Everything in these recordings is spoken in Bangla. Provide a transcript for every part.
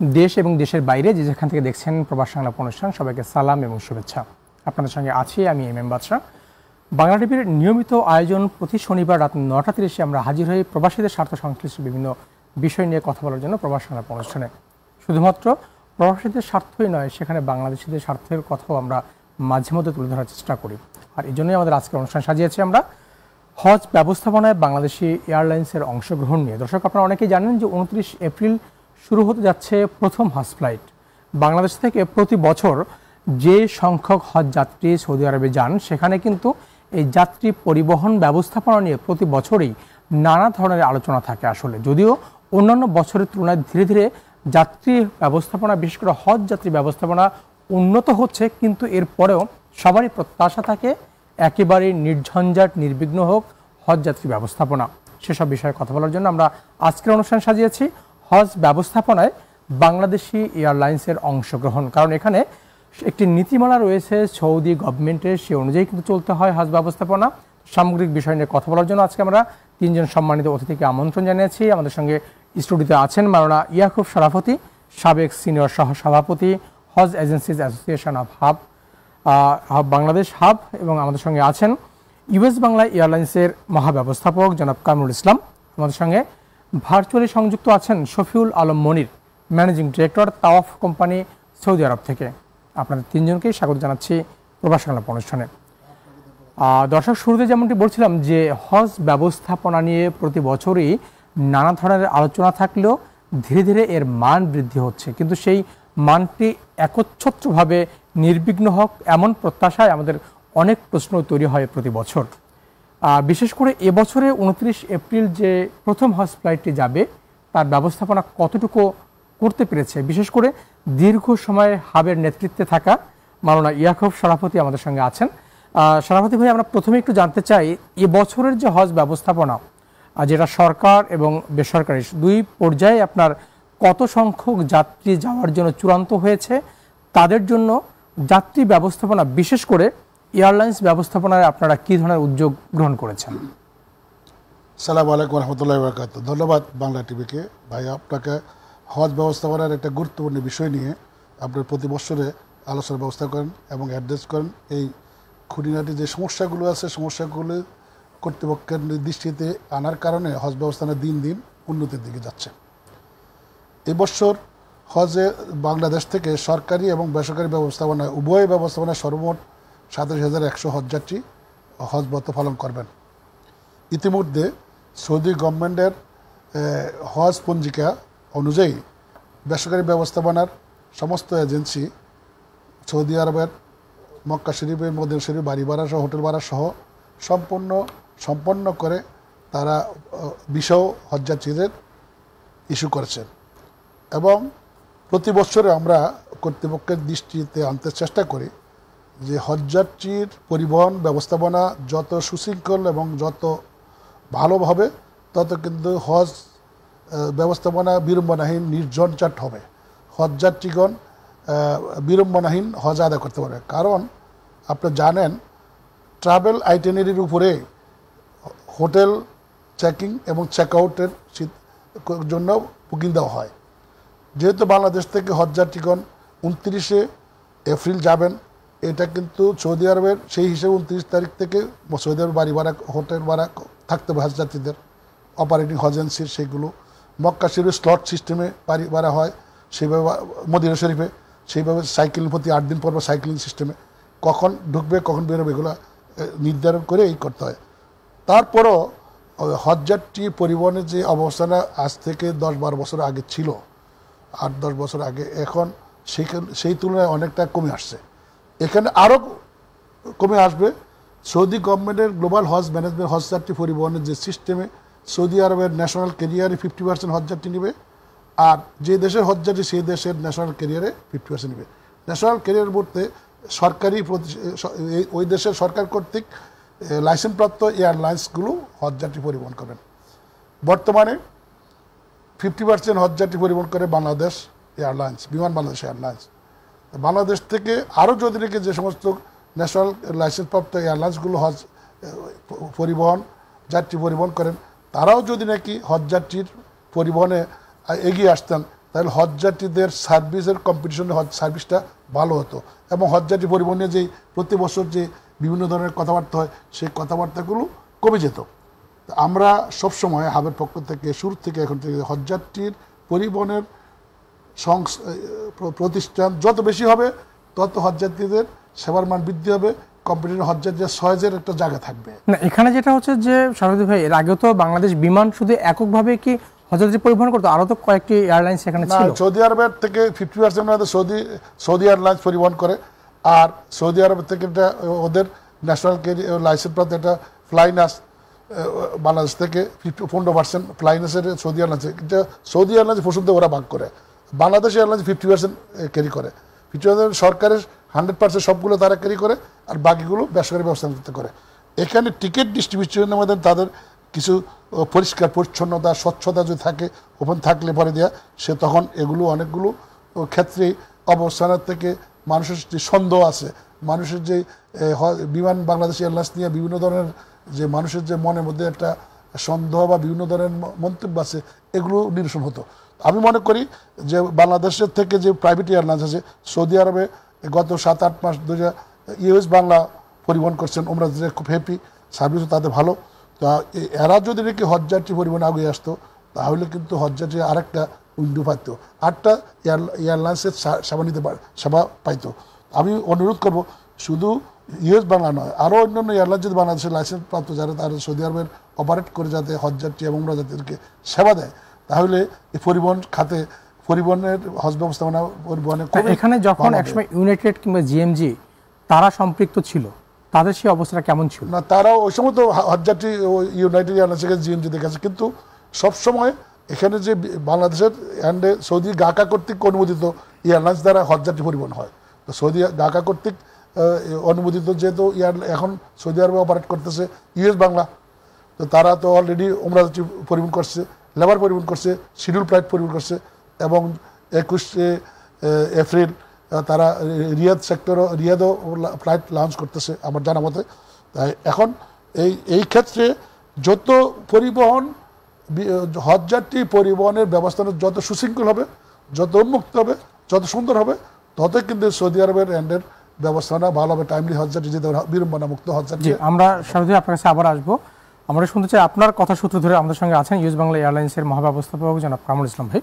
দেশ এবং দেশের বাইরে যে যেখান থেকে দেখছেন প্রবাস সংলাপ অনুষ্ঠান, সবাইকে সালাম এবং শুভেচ্ছা। আপনাদের সঙ্গে আছি আমি এম বাদশা। বাংলা টিভির নিয়মিত আয়োজন প্রতি শনিবার রাত 9:30 আমরা হাজির হই প্রবাসীদের স্বার্থ সংশ্লিষ্ট বিভিন্ন বিষয় নিয়ে কথা বলার জন্য প্রবাস সংলাপ অনুষ্ঠানে। শুধুমাত্র প্রবাসীদের স্বার্থই নয়, সেখানে বাংলাদেশিদের স্বার্থের কথাও আমরা মাঝে মধ্যে তুলে ধরার চেষ্টা করি। আর এই জন্যই আমাদের আজকের অনুষ্ঠান সাজিয়েছি আমরা হজ ব্যবস্থাপনায় বাংলাদেশি এয়ারলাইন্সের অংশগ্রহণ নিয়ে। দর্শক, আপনারা অনেকেই জানেন যে 29 এপ্রিল শুরু হতে যাচ্ছে প্রথম হজ ফ্লাইট। বাংলাদেশ থেকে প্রতি বছর যে সংখ্যক হজ যাত্রী সৌদি আরবে যান, সেখানে কিন্তু এই যাত্রী পরিবহন ব্যবস্থাপনা নিয়ে প্রতি বছরই নানা ধরনের আলোচনা থাকে। আসলে যদিও অন্যান্য বছরের তুলনায় ধীরে ধীরে যাত্রী ব্যবস্থাপনা, বিশেষ করে হজ যাত্রী ব্যবস্থাপনা উন্নত হচ্ছে, কিন্তু এরপরেও সবারই প্রত্যাশা থাকে একেবারে নির্ঝঞ্ঝাট নির্বিঘ্ন হোক হজ যাত্রী ব্যবস্থাপনা। সেসব বিষয়ে কথা বলার জন্য আমরা আজকের অনুষ্ঠান সাজিয়েছি হজ ব্যবস্থাপনায় বাংলাদেশি এয়ারলাইন্সের অংশগ্রহণ। কারণ এখানে একটি নীতিমালা রয়েছে সৌদি গভর্নমেন্টের, সে অনুযায়ী কিন্তু চলতে হয় হজ ব্যবস্থাপনা। সামগ্রিক বিষয় নিয়ে কথা বলার জন্য আজকে আমরা তিনজন সম্মানিত অতিথিকে আমন্ত্রণ জানিয়েছি। আমাদের সঙ্গে স্টুডিওতে আছেন মাওলানা ইয়াকুব শরাফতি, সাবেক সিনিয়র সহ সভাপতি, Hajj agencies association of Bangladesh HAAB, এবং আমাদের সঙ্গে আছেন ইউএস বাংলা এয়ারলাইন্সের মহাব্যবস্থাপক জনাব কামরুল ইসলাম। আমাদের সঙ্গে ভার্চুয়ালি সংযুক্ত আছেন শফিউল আলম মনির, ম্যানেজিং ডিরেক্টর তাওয়াফ কোম্পানি, সৌদি আরব থেকে। আপনাদের তিনজনকেই স্বাগত জানাচ্ছি প্রবাস সংলাপ অনুষ্ঠানে। দর্শক, শুরুতে যেমনটি বলছিলাম যে হজ ব্যবস্থাপনা নিয়ে প্রতি বছরই নানা ধরনের আলোচনা থাকলেও ধীরে ধীরে এর মান বৃদ্ধি হচ্ছে, কিন্তু সেই মানটি একচ্ছত্রভাবে নির্বিঘ্ন হোক এমন প্রত্যাশায় আমাদের অনেক প্রশ্ন তৈরি হয় প্রতি বছর। বিশেষ করে এবছরে 29 এপ্রিল যে প্রথম হজ ফ্লাইটটি যাবে, তার ব্যবস্থাপনা কতটুকু করতে পেরেছে, বিশেষ করে দীর্ঘ সময় হাবের নেতৃত্বে থাকা মাওলানা ইয়াকুব শরাফতি আমাদের সঙ্গে আছেন। শরাফতি ভাই, আমরা প্রথমে একটু জানতে চাই এবছরের যে হজ ব্যবস্থাপনা, যেটা সরকার এবং বেসরকারি দুই পর্যায়ে আপনার কত সংখ্যক যাত্রী যাওয়ার জন্য চূড়ান্ত হয়েছে, তাদের জন্য যাত্রী ব্যবস্থাপনা বিশেষ করে এয়ারলাইন্স ব্যবস্থাপনায় আপনারা কী ধরনের উদ্যোগ গ্রহণ করেছেন? আসসালামু আলাইকুম রহমতুল্লাহি ওয়া বারাকাতুহু। ধন্যবাদ বাংলা টিভিকে। ভাই, আপনাকে হজ ব্যবস্থাপনার একটা গুরুত্বপূর্ণ বিষয় নিয়ে আপনার প্রতি বছরে আলোচনার ব্যবস্থা করেন এবং অ্যাড্রেস করেন। এই খুঁটিনাটি যে সমস্যাগুলো আছে, সমস্যাগুলো কর্তৃপক্ষের দৃষ্টিতে আনার কারণে হজ ব্যবস্থাপনা দিন দিন উন্নতির দিকে যাচ্ছে। এবছর হজে বাংলাদেশ থেকে সরকারি এবং বেসরকারি ব্যবস্থাপনায় উভয় ব্যবস্থাপনায় সর্বমোট 27,100 হজযাত্রী হজ ব্রত পালন করবেন। ইতিমধ্যে সৌদি গভর্নমেন্টের হজ পঞ্জিকা অনুযায়ী বেসরকারি ব্যবস্থাপনার সমস্ত এজেন্সি সৌদি আরবের মক্কা শরীফের, মদিনা শরীফ বাড়ি ভাড়া সহ হোটেল ভাড়া সহ সম্পন্ন করে তারা বিষয় হজযাত্রীদের ইস্যু করেছেন। এবং প্রতি বছরে আমরা কর্তৃপক্ষের দৃষ্টিতে আনতে চেষ্টা করি যে হজযাত্রীর পরিবহন ব্যবস্থাপনা যত সুশৃঙ্খল এবং যত ভালোভাবে, তত কিন্তু হজ ব্যবস্থাপনা বিড়ম্বনাহীন নির্ঝঞ্ঝাট হবে। হজযাত্রীগণ বিড়ম্বনাহীন হজ আদায় করতে পারে। কারণ আপনি জানেন, ট্রাভেল আইটেনারির উপরে হোটেল চেকিং এবং চেক আউটের জন্য বুকিং দেওয়া হয়। যেহেতু বাংলাদেশ থেকে হজযাত্রীগণ 29 এপ্রিল যাবেন, এটা কিন্তু সৌদি আরবের সেই হিসেবে 29 তারিখ থেকে সৌদি আরবের বাড়ি ভাড়া, হোটেল ভাড়া থাকতে হবে হজযাত্রীদের, অপারেটিং হজেন্সির সেইগুলো। মক্কা শরীফের স্লট সিস্টেমে বাড়ি ভাড়া হয়, সেইভাবে মদিনা শরীফে সেইভাবে সাইকেল প্রতি 8 দিন পর সাইক্লিং সিস্টেমে কখন ঢুকবে কখন বেরোবে এগুলো নির্ধারণ করে এই করতে হয়। তারপরও হজযাত্রী পরিবহনের যে অবস্থাটা আজ থেকে 10-12 বছর আগে ছিল, 8-10 বছর আগে, এখন সেই তুলনায় অনেকটা কমে আসছে। এখানে আরও কমে আসবে। সৌদি গভর্নমেন্টের গ্লোবাল হজ ম্যানেজমেন্ট হজযাত্রী পরিবহনের যে সিস্টেমে সৌদি আরবের ন্যাশনাল ক্যারিয়ারে 50% হজযাত্রী নেবে, আর যে দেশের হজযাত্রী সেই দেশের ন্যাশনাল ক্যারিয়ারে 50% নেবে। ন্যাশনাল ক্যারিয়ার বলতে সরকারি ওই দেশের সরকার কর্তৃক লাইসেন্সপ্রাপ্ত এয়ারলাইন্সগুলো হজযাত্রী পরিবহন করবেন। বর্তমানে 50% হজযাত্রী পরিবহন করে বাংলাদেশ এয়ারলাইন্স, বিমান বাংলাদেশ এয়ারলাইন্স। বাংলাদেশ থেকে আরও যদি নাকি যে সমস্ত ন্যাশনাল লাইসেন্সপ্রাপ্ত এয়ারলাইন্সগুলো হজ যাত্রী পরিবহন করেন, তারাও যদি নাকি হজযাত্রীর পরিবহনে এগিয়ে আসতেন, তাহলে হজযাত্রীদের সার্ভিসের কম্পিটিশনে সার্ভিসটা ভালো হতো এবং হজযাত্রী পরিবহনে যে প্রতি বছর যে বিভিন্ন ধরনের কথাবার্তা হয় সেই কথাবার্তাগুলো কমে যেত। আমরা সবসময় হাবের পক্ষ থেকে শুরু থেকে এখন থেকে হজযাত্রীর পরিবহনের প্রতিষ্ঠান যত বেশি হবে তত হজযাত্রীদের সেবার মান বৃদ্ধি হবে, কম্পিটিশন হজযাত্রীদের সহজের একটা জায়গা থাকবে না। এখানে যেটা হচ্ছে যে শারদী ভাই, এর আগেও তো বাংলাদেশ বিমান শুধু এককভাবে কি হজযাত্রী পরিবহন করতো, আরও তো কয়েকটি এয়ারলাইন্স এখানে ছিল। সৌদি আরবের থেকে 50% সৌদি এয়ারলাইন্স পরিবহন করে, আর সৌদি আরবের থেকে এটা ওদের ন্যাশনাল লাইসেন্স প্রাপ্ত এটা ফ্লাইনাস বাংলাদেশ থেকে 15% ফ্লাইনাসের সৌদি এয়ারলাইন্স, এটা সৌদি এয়ারলাইন্স পছন্দ ওরা ভাগ করে। বাংলাদেশ এয়ারলাইন্স 50% ক্যারি করে, 50% সরকারের 100% সবগুলো তারা ক্যারি করে, আর বাকিগুলো বেসরকারি ব্যবস্থা করে। এখানে টিকিট ডিস্ট্রিবিউশনের মধ্যে তাদের কিছু পরিষ্কার পরিচ্ছন্নতা স্বচ্ছতা যদি থাকে, ওপেন থাকলে পরে দেওয়া, সে তখন এগুলো অনেকগুলো ক্ষেত্রে অবস্থানের থেকে মানুষের যে সন্দেহ আছে, মানুষের যে বিমান বাংলাদেশ এয়ারলাইন্স নিয়ে বিভিন্ন ধরনের যে মানুষের যে মনের মধ্যে একটা সন্দেহ বা বিভিন্ন ধরনের মন্তব্য আছে, এগুলো নিরসন হতো। আমি মনে করি যে বাংলাদেশের থেকে যে প্রাইভেট এয়ারলাইন্স আছে, সৌদি আরবে গত 7-8 মাস ধরে ইউএস বাংলা পরিবহন করছেন, আমরা খুব হ্যাপি, সার্ভিসও তাদের ভালো। তা এরা যদি নাকি হজযাত্রী পরিবহন আগে আসতো তাহলে কিন্তু হজযাত্রী আরেকটা উইন্ডো পাইতো, 8টা এয়ারলাইন্সের সেবা পাইতো। আমি অনুরোধ করব শুধু ইউএস বাংলা নয়, আরও অন্যান্য এয়ারলাইন্স যদি বাংলাদেশের লাইসেন্স প্রাপ্ত যারা তারা সৌদি আরবের অপারেট করে যাতে হজযাত্রী এবং উমরা যাত্রীদেরকে সেবা দেয়, তাহলে এই পরিবহন খাতে পরিবহনের হজ ব্যবস্থাপনা পরিবহনে এখানে যখন একসময় ইউনাইটেড কিংবা জিএমজি তারা সম্পৃক্ত ছিল, তাদের সেই অবস্থাটা কেমন ছিল? না, তারাও ওই সময় তো হজযাত্রী ইউনাইটেড এয়ারলাইন্সের জিএমজি দেখেছে, কিন্তু সবসময় এখানে যে বাংলাদেশের অ্যান্ডে সৌদি গাকা কর্তৃক অনুমোদিত এয়ারলাইন্স দ্বারা হজযাত্রী পরিবহন হয়। তো সৌদি গাকা কর্তৃক অনুমোদিত যেহেতু এখন সৌদি আরবে অপারেট করতেছে ইউএস বাংলা, তো তারা তো অলরেডি উমরা যাত্রী পরিবহন করছে, লেবার পরিবহন করছে, শিডিউল ফ্লাইট পরিবহন করছে, এবং 21 এপ্রিল তারা রিয়াদও ফ্লাইট লঞ্চ করতেছে আমার জানা মতে। তাই এখন এই ক্ষেত্রে যত পরিবহন হজযাত্রী পরিবহনের ব্যবস্থা যত সুশৃঙ্খল হবে, যত উন্মুক্ত হবে, যত সুন্দর হবে, ততই কিন্তু সৌদি আরবের এন্ডের ব্যবস্থাপনা ভালো হবে, টাইমলি হজযাত্রী যেতে বিড়ম্বনা মুক্ত হজযাত্রী। আমরা সারথী আপনার কাছে আবার আসবো। আমরা শুনতে চাই আপনার কথা সূত্র ধরে আমাদের সঙ্গে আছেন ইউএস বাংলা এয়ারলাইন্সের মহাব্যবস্থাপক জনাব কামরুল ইসলাম ভাই।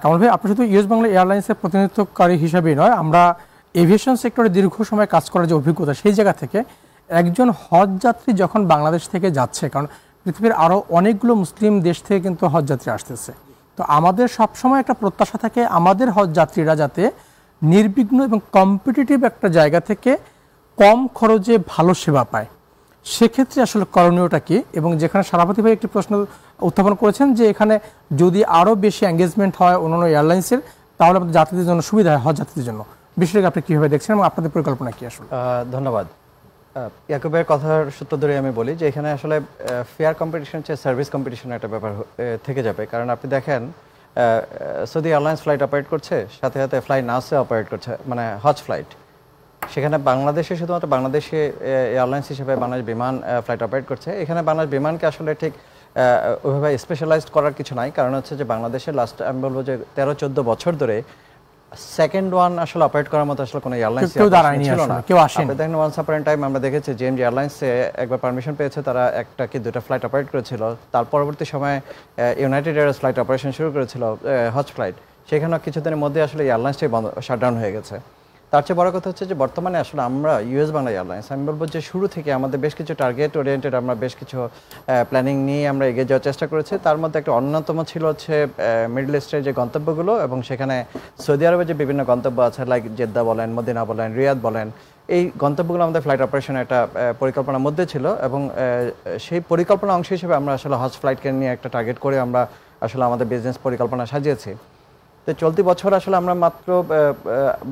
কামরুল ভাই, আপনি শুধু ইউএস বাংলা এয়ারলাইন্সের প্রতিনিধিত্বকারী হিসেবেই নয়, আমরা এভিয়েশন সেক্টরে দীর্ঘ সময় কাজ করার যে অভিজ্ঞতা, সেই জায়গা থেকে একজন হজযাত্রী যখন বাংলাদেশ থেকে যাচ্ছে, কারণ পৃথিবীর আরও অনেকগুলো মুসলিম দেশ থেকে কিন্তু হজযাত্রী আসতেছে, তো আমাদের সবসময় একটা প্রত্যাশা থাকে আমাদের হজযাত্রীরা যাতে নির্বিঘ্ন এবং কম্পিটিটিভ একটা জায়গা থেকে কম খরচে ভালো সেবা পায়। সেক্ষেত্রে আসলে করণীয়টা কি? এবং যেখানে সভাপতি ভাই একটি প্রশ্ন উত্থাপন করেছেন যে এখানে যদি আরও বেশি এঙ্গেজমেন্ট হয় অন্যান্য এয়ারলাইন্সের, তাহলে আমাদের যাত্রীদের জন্য সুবিধা হয়, হজ যাত্রীদের জন্য। বিষয়টাকে আপনি কীভাবে দেখছেন এবং আপনাদের পরিকল্পনা কী আসলে? ধন্যবাদ। ইয়াকুবের কথার সূত্র ধরে আমি বলি যে এখানে আসলে ফেয়ার কম্পিটিশন চেয়ে সার্ভিস কম্পিটিশন একটা ব্যাপার থেকে যাবে। কারণ আপনি দেখেন সৌদি এয়ারলাইন্স ফ্লাইট অপারেট করছে, সাথে সাথে ফ্লাই নাসে অপারেট করছে, মানে হজ ফ্লাইট। সেখানে বাংলাদেশে শুধুমাত্র বাংলাদেশে এয়ারলাইন্স হিসেবে বাংলাদেশ বিমান ফ্লাইট অপারেট করছে। এখানে বাংলাদেশ বিমানকে আসলে ঠিক ওইভাবে স্পেশালাইজড করার কিছু নাই, কারণ হচ্ছে যে বাংলাদেশের লাস্ট আমি বলবো যে 13-14 বছর ধরে সেকেন্ড ওয়ান আসলে অপারেট করার মতো আসলে কোনো এয়ারলাইন্স ছিল না। আপনি দেখেন ওয়ান্স আপন টাইম আমরা দেখেছি জিএমজি এয়ারলাইন্সে একবার পারমিশন পেয়েছে, তারা একটা কি দুটা ফ্লাইট অপারেট করেছিল। তার পরবর্তী সময়ে ইউনাইটেড এয়ারলাইন্স ফ্লাইট অপারেশন শুরু করেছিল, হজ ফ্লাইট। সেখানেও কিছুদিনের মধ্যে আসলে এয়ারলাইন্সটাই বন্ধ, শাটডাউন হয়ে গেছে। তার চেয়ে বড় কথা হচ্ছে যে বর্তমানে আসলে আমরা ইউএস বাংলা এয়ারলাইন্স, আমি বলবো যে শুরু থেকে আমাদের বেশ কিছু টার্গেট ওরিয়েন্টেড, আমরা বেশ কিছু প্ল্যানিং নিয়ে আমরা এগিয়ে যাওয়ার চেষ্টা করেছি। তার মধ্যে একটা অন্যতম ছিল হচ্ছে মিডল ইস্টের যে গন্তব্যগুলো, এবং সেখানে সৌদি আরবের যে বিভিন্ন গন্তব্য আছে, লাইক জেদ্দা বলেন, মদিনা বলেন, রিয়াদ বলেন, এই গন্তব্যগুলো আমাদের ফ্লাইট অপারেশনের একটা পরিকল্পনার মধ্যে ছিল। এবং সেই পরিকল্পনা অংশ হিসেবে আমরা আসলে হজ ফ্লাইটকে নিয়ে একটা টার্গেট করে আমরা আসলে আমাদের বিজনেস পরিকল্পনা সাজিয়েছি। তো চলতি বছর আসলে আমরা মাত্র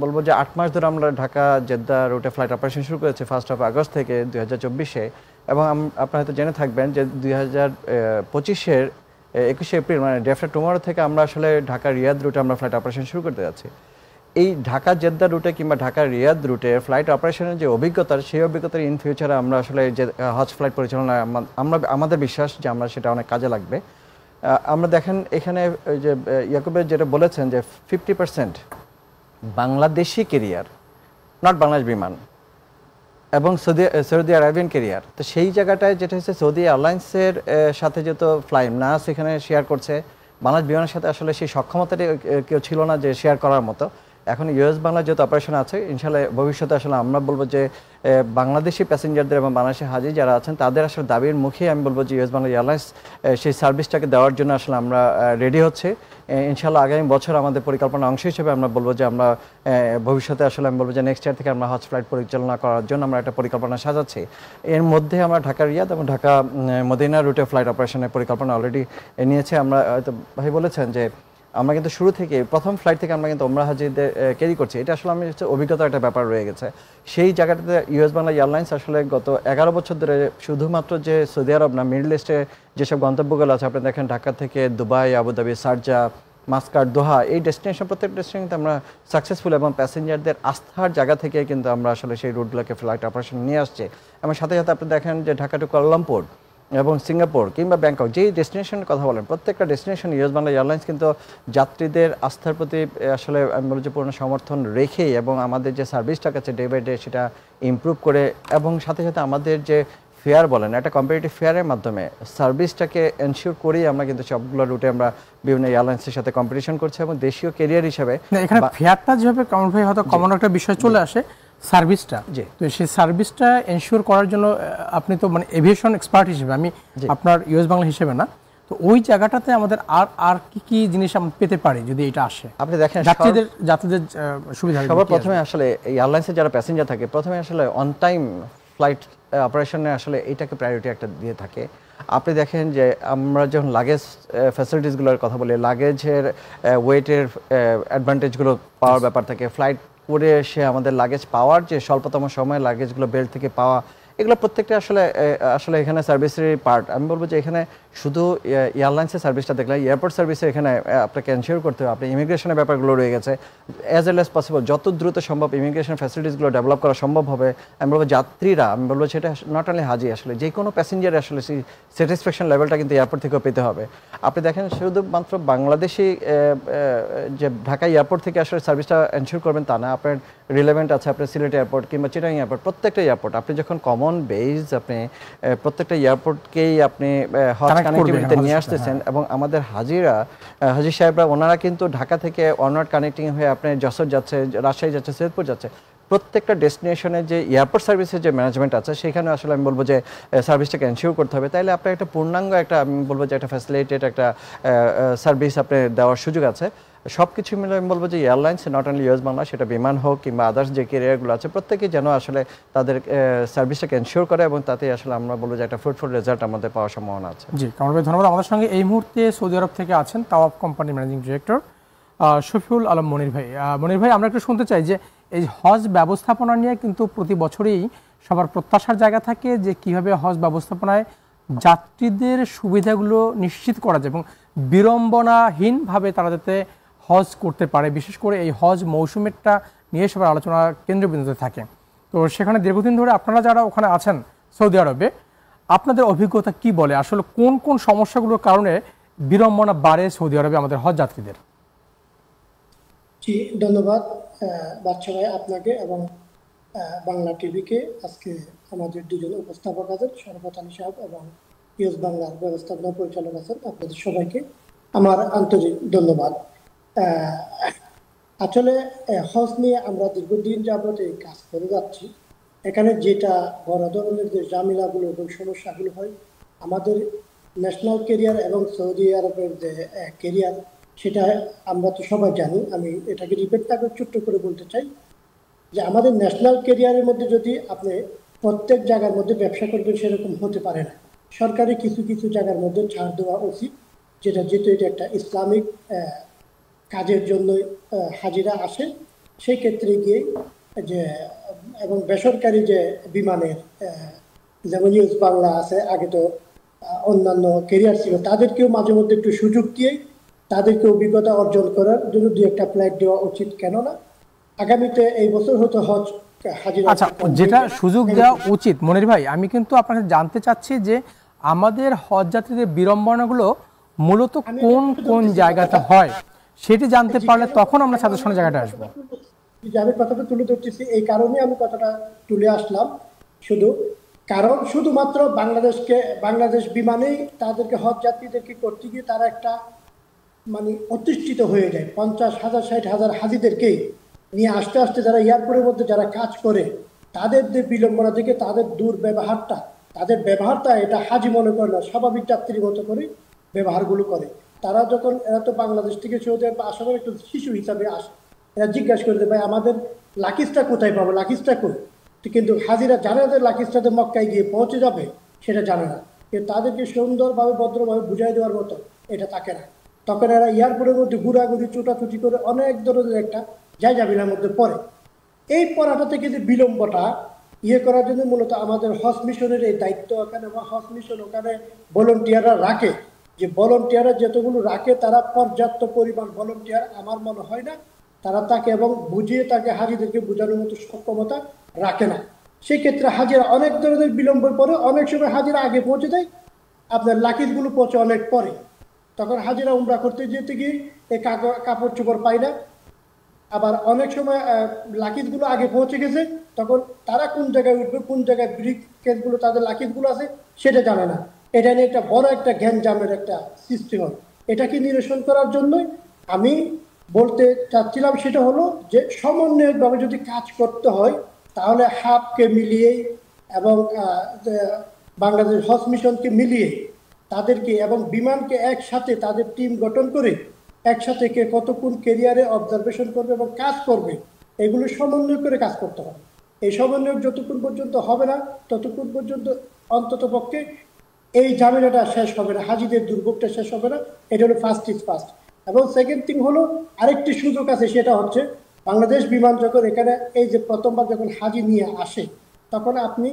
বলবো যে 8 মাস ধরে আমরা ঢাকা জেদ্দা রুটে ফ্লাইট অপারেশন শুরু করেছি 1 আগস্ট থেকে 2024-এ। এবং আপনারা হয়তো জেনে থাকবেন যে 2025-এর 21 এপ্রিল মানে ডে আফটার টুমরো থেকে আমরা আসলে ঢাকা রিয়াদ রুটে আমরা ফ্লাইট অপারেশন শুরু করতে যাচ্ছি। এই ঢাকা জেদ্দা রুটে কিংবা ঢাকা রিয়াদ রুটে ফ্লাইট অপারেশনের যে অভিজ্ঞতা, সেই অভিজ্ঞতার ইন ফিউচারে আমরা আসলে যে হজ ফ্লাইট পরিচালনায় আমরা আমাদের বিশ্বাস যে আমরা সেটা অনেক কাজে লাগবে। আমরা দেখেন এখানে ওই যে ইয়াকুবের যেটা বলেছেন যে 50% বাংলাদেশি ক্যারিয়ার, নট বাংলাদেশ বিমান, এবং সৌদি আরবিয়ান ক্যারিয়ার। তো সেই জায়গাটায় যেটা হচ্ছে সৌদি এয়ারলাইন্সের সাথে যেহেতু ফ্লাই না সেখানে শেয়ার করছে, বাংলাদেশ বিমানের সাথে আসলে সেই সক্ষমতাটি কেউ ছিল না যে শেয়ার করার মতো। এখন ইউএস বাংলা যেহেতু অপারেশন আছে, ইনশাল্লাহ ভবিষ্যতে আসলে আমরা বলবো যে বাংলাদেশি প্যাসেঞ্জারদের এবং বাংলাদেশি হাজি যারা আছেন তাদের আসলে দাবির মুখে আমি বলবো যে ইউএস বাংলা এয়ারলাইন্স সেই সার্ভিসটাকে দেওয়ার জন্য আসলে আমরা রেডি হচ্ছে। ইনশাল্লাহ আগামী বছর আমাদের পরিকল্পনার অংশ হিসেবে আমরা বলবো যে আমরা ভবিষ্যতে আসলে আমি বলবো যে নেক্সট ইয়ার থেকে আমরা হজ ফ্লাইট পরিচালনা করার জন্য আমরা একটা পরিকল্পনা সাজাচ্ছি। এর মধ্যে আমরা ঢাকা রিয়াদ এবং ঢাকা মদিনা রুটে ফ্লাইট অপারেশনের পরিকল্পনা অলরেডি নিয়েছে। আমরা হয়তো ভাই বলেছেন যে আমরা কিন্তু শুরু থেকে প্রথম ফ্লাইট থেকে আমরা কিন্তু ওমরা হাজিদের ক্যারি করছি, এটা আসলে আমি হচ্ছে অভিজ্ঞতার একটা ব্যাপার রয়ে গেছে। সেই জায়গাটাতে ইউএস বাংলা এয়ারলাইন্স আসলে গত 11 বছর ধরে শুধুমাত্র যে সৌদি আরব না, মিডল ইস্টে যেসব গন্তব্যগুলো আছে আপনি দেখেন ঢাকা থেকে দুবাই, আবুধাবি, শারজা, মাস্কাট, দোহা, এই ডেস্টিনেশন প্রত্যেক ডেস্টিনেশনতে আমরা সাকসেসফুল এবং প্যাসেঞ্জারদের আস্থার জায়গা থেকে কিন্তু আমরা আসলে সেই রুটগুলোকে ফ্লাইট অপারেশন নিয়ে আসছি। এবং সাথে সাথে আপনি দেখেন যে ঢাকা টু কুয়ালালামপুর এবং সিঙ্গাপুর কিংবা ব্যাংকক, যেই ডেস্টিনেশনের কথা বলেন প্রত্যেকটা ডেস্টিনেশন ইউএস বাংলা এয়ারলাইন্স কিন্তু যাত্রীদের আস্থার প্রতি আসলে আমি বলছি পূর্ণ সমর্থন রেখেই এবং আমাদের যে সার্ভিসটা আছে ডে বাই ডে সেটা ইমপ্রুভ করে এবং সাথে সাথে আমাদের যে ফেয়ার বলেন একটা কম্পিটিটিভ ফেয়ারের মাধ্যমে সার্ভিসটাকে এনশিওর করেই আমরা কিন্তু সবগুলো রুটে আমরা বিভিন্ন এয়ারলাইন্সের সাথে কম্পিটিশন করছি এবং দেশীয় ক্যারিয়ার হিসেবে এখানে ফেয়ারটা যেভাবে কমন ভাই হয়তো কমন একটা বিষয় চলে আসে সার্ভিসটা। তো সেই সার্ভিসটা এনশিওর করার জন্য আপনি তো মানে এভিয়েশন এক্সপার্ট হিসেবে, আমি আপনার ইউএস বাংলা হিসেবে না, তো ওই জায়গাটাতে আমাদের আর কি কি জিনিস আমরা পেতে পারি যদি এটা আসে? আপনি দেখেন যাত্রীদের সুবিধা সবার প্রথমে আসলে এয়ারলাইন্সের যারা প্যাসেঞ্জার থাকে প্রথমে আসলে অন টাইম ফ্লাইট অপারেশনে আসলে এইটাকে প্রায়োরিটি একটা দিয়ে থাকে। আপনি দেখেন যে আমরা যখন লাগেজ ফ্যাসিলিটিসগুলোর কথা বলি, লাগেজের ওয়েটের অ্যাডভান্টেজগুলো পাওয়ার ব্যাপার থাকে, ফ্লাইট করে এসে আমাদের লাগেজ পাওয়ার যে স্বল্পতম সময়ে লাগেজগুলো বেল্ট থেকে পাওয়া, এগুলো প্রত্যেকটা আসলে এখানে সার্ভিসেরই পার্ট। আমি বলবো যে এখানে শুধু এয়ারলাইন্সের সার্ভিসটা দেখলে এয়ারপোর্ট সার্ভিসে এখানে আপনাকে এনশিওর করতে হবে আপনি ইমিগ্রেশনের ব্যাপারগুলো রয়ে গেছে অ্যাজ ওয়েল অ্যাজ পসিবল যত দ্রুত সম্ভব ইমিগ্রেশন ফ্যাসিলিটিসগুলো ডেভেলপ করা সম্ভব হবে। আমি বলবো যাত্রীরা, আমি বলবো সেটা নট অনলি হাজি, আসলে যে কোনো প্যাসেঞ্জার আসলে সেই স্যাটিসফ্যাকশন লেভেলটা কিন্তু এয়ারপোর্ট থেকেও পেতে হবে। আপনি দেখেন শুধুমাত্র বাংলাদেশি যে ঢাকা এয়ারপোর্ট থেকে আসলে সার্ভিসটা এনশিওর করবেন তা না, আপনার রিলেভেন্ট আছে আপনার সিলেট এয়ারপোর্ট কিংবা চিটাং এয়ারপোর্ট, প্রত্যেকটা এয়ারপোর্ট আপনি যখন কমন বেস আপনি প্রত্যেকটা এয়ারপোর্টকেই আপনি হজ কানেক্টিভিটিতে নিয়ে আসতেছেন এবং আমাদের হাজি সাহেবরা ওনারা কিন্তু ঢাকা থেকে অনওয়ার্ড কানেক্টিং হয়ে আপনি যশোর যাচ্ছে, রাজশাহী যাচ্ছে, সৈয়দপুর যাচ্ছে, প্রত্যেকটা ডেস্টিনেশনে যে এয়ারপোর্ট সার্ভিসের যে ম্যানেজমেন্ট আছে সেখানে আসলে আমি বলবো যে সার্ভিসটাকে এনশিওর করতে হবে, তাইলে আপনার একটা পূর্ণাঙ্গ একটা আমি বলবো যে একটা ফ্যাসিলিটেড একটা সার্ভিস আপনি দেওয়ার সুযোগ আছে। সব কিছু মিলে আমি বলবো যে airlines not only US Bangla, সেটা বিমান হোক কিংবা আদার্স যে ক্যারিয়ারগুলো আছে প্রত্যেকেই যেন আসলে তাদের সার্ভিসটাকে এনশিওর করে এবং তাতে আসলে আমরা বলবো যে একটা ফ্রুটফুল রেজাল্ট আমাদের পাওয়ার সম্ভাবনা আছে। জি কামরুল ভাই ধন্যবাদ। আমাদের সঙ্গে এই মুহূর্তে সৌদি আরব থেকে আছেন Tawaf company managing director Shafiul Alam Monir ভাই। মনির ভাই, আমরা একটু শুনতে চাই যে এই হজ ব্যবস্থাপনা নিয়ে কিন্তু প্রতি বছরই সবার প্রত্যাশার জায়গা থাকে যে কিভাবে হজ ব্যবস্থাপনায় যাত্রীদের সুবিধাগুলো নিশ্চিত করা যায় এবং বিড়ম্বনাহীনভাবে তারা যাতে হজ করতে পারে, বিশেষ করে এই হজ মৌসুমেরটা নিয়ে সবার আলোচনা কেন্দ্রবিন্দুতে থাকে। তো সেখানে দীর্ঘদিন ধরে আপনারা যারা ওখানে আছেন সৌদি আরবে, আপনাদের অভিজ্ঞতা কি বলে আসলে কোন কোন সমস্যাগুলোর কারণে বিড়ম্বনা বাড়ে সৌদি আরবে আমাদের হজ যাত্রীদের? জি ধন্যবাদ বাদশা ভাই আপনাকে এবং বাংলা টিভিকে। আজকে আমাদের দুজন উপস্থাপক আছেন, শরফত আলী সাহেব এবং ইউএস বাংলার ব্যবস্থাপনা পরিচালক আছেন, আপনাদের সবাইকে আমার আন্তরিক ধন্যবাদ। আসলে হজ নিয়ে আমরা দীর্ঘদিন যাবত এই কাজ করে যাচ্ছি। এখানে যেটা বড় ধরনের যে ঝামেলাগুলো এবং সমস্যাগুলো হয়, আমাদের ন্যাশনাল ক্যারিয়ার এবং সৌদি আরবের যে ক্যারিয়ার সেটা আমরা তো সবাই জানি। আমি এটাকে রিপিট করে ছোট্ট করে বলতে চাই যে আমাদের ন্যাশনাল ক্যারিয়ারের মধ্যে যদি আপনি প্রত্যেক জায়গার মধ্যে ব্যবসা করবেন সেরকম হতে পারে না। সরকারি কিছু কিছু জায়গার মধ্যে ছাড় দেওয়া উচিত, যেটা যেহেতু এটা একটা ইসলামিক কাজের জন্য হাজিরা আসে, সেই ক্ষেত্রে গিয়ে যে এবং বেসরকারি যে বিমানের যেমন ইউএস বাংলা আছে, আগে তো অন্যান্য ক্যারিয়ার ছিল, তাদেরকেও মাঝে মধ্যে একটু সুযোগ দিয়ে তাদেরকে অভিজ্ঞতা অর্জন করার জন্য দু একটা ফ্লাইট দেওয়া উচিত। কেননা আগামীতে এই বছর হয়তো হজ হাজিরা, আচ্ছা যেটা সুযোগ দেওয়া উচিত মনির ভাই, আমি কিন্তু আপনাকে জানতে চাচ্ছি যে আমাদের হজ যাত্রীদের বিড়ম্বনাগুলো মূলত কোন কোন জায়গাতে হয় সেটি জানতে পারলে তখন আমরা সাজেশনের জায়গাটা আসবো। আমি কথাটা তুলে ধরতেছি এই কারণে আমি কথাটা তুলে আসলাম, শুধু কারণ শুধুমাত্র বাংলাদেশ বিমানেই তাদেরকে হজ যাত্রীদেরকে করতে গিয়ে তারা একটা মানে অতিষ্ঠিত হয়ে যায়। 50,000 60,000 হাজিদেরকে নিয়ে আসতে আসতে যারা এয়ারপোর্টের মধ্যে যারা কাজ করে তাদের যে বিড়ম্বনা থেকে তাদের তাদের ব্যবহারটা এটা হাজি মনে করে না, স্বাভাবিক যাত্রীর মতো করে ব্যবহারগুলো করে। তারা যখন এরা তো বাংলাদেশ থেকে সৌদি আরব আসার পর একটু শিশু হিসাবে আসে, এরা জিজ্ঞাসা করে ভাই আমাদের লাকিজটা কোথায় পাবো, লাকিজটা কই, কিন্তু হাজিরা জানে যে লাকিজটাতে মক্কায় গিয়ে পৌঁছে যাবে সেটা জানে না, কিন্তু তাদেরকে সুন্দরভাবে ভদ্রভাবে বুঝাই দেওয়ার মতো এটা থাকে না। তখন এরা এয়ারপোর্টের মধ্যে ঘুরাঘুরি চুটাচুটি করে অনেক ধরনের একটা জায়গাবিলার মধ্যে পড়ে। এই পড়াটা থেকে যে বিলম্বটা করার জন্য মূলত আমাদের হজ মিশনের এই দায়িত্ব ওখানে, বা হজ মিশন ওখানে ভলেন্টিয়াররা রাখে, যে ভলেন্টিয়াররা যতগুলো রাখে তারা পর্যাপ্ত পরিমাণ ভলেন্টিয়ার আমার মনে হয় না তারা তাকে এবং বুঝিয়ে তাকে হাজিদেরকে বোঝানোর মতো সক্ষমতা রাখে না। সেই ক্ষেত্রে হাজিরা অনেক ধরনের বিলম্বের পরে অনেক সময় হাজিরা আগে পৌঁছে দেয়, আপনার লাকিজগুলো পৌঁছে অনেক পরে। তখন হাজিরা উমরা করতে যেতে গিয়ে এই কাপড় চোপড় পায় না। আবার অনেক সময় লাকিজগুলো আগে পৌঁছে গেছে, তখন তারা কোন জায়গায় উঠবে, কোন জায়গায় ব্রিক কেসগুলো তাদের লাকিজগুলো আছে সেটা জানে না। এটা নিয়ে একটা বড় একটা জ্ঞানজামের একটা সৃষ্টি হয়। এটাকে নিরসন করার জন্যই আমি বলতে চাচ্ছিলাম, সেটা হলো যে সমন্বয়কভাবে যদি কাজ করতে হয় তাহলে হাবকে মিলিয়ে এবং বাংলাদেশ হজ মিশনকে মিলিয়ে তাদেরকে এবং বিমানকে একসাথে তাদের টিম গঠন করে একসাথে কে কতক্ষণ কেরিয়ারে অবজারভেশন করবে এবং কাজ করবে এগুলো সমন্বয় করে কাজ করতে হবে। এই সমন্বয় যতক্ষণ পর্যন্ত হবে না ততক্ষণ পর্যন্ত অন্তত পক্ষে এই ঝামেলাটা শেষ হবে না, হাজিদের দুর্ভোগটা শেষ হবে না। এটা হলো ফার্স্ট ইজ ফার্স্ট। এবং সেকেন্ড থিং হলো আরেকটি সুযোগ আছে, সেটা হচ্ছে বাংলাদেশ বিমান যখন এখানে এই যে প্রথমবার যখন হাজি নিয়ে আসে তখন আপনি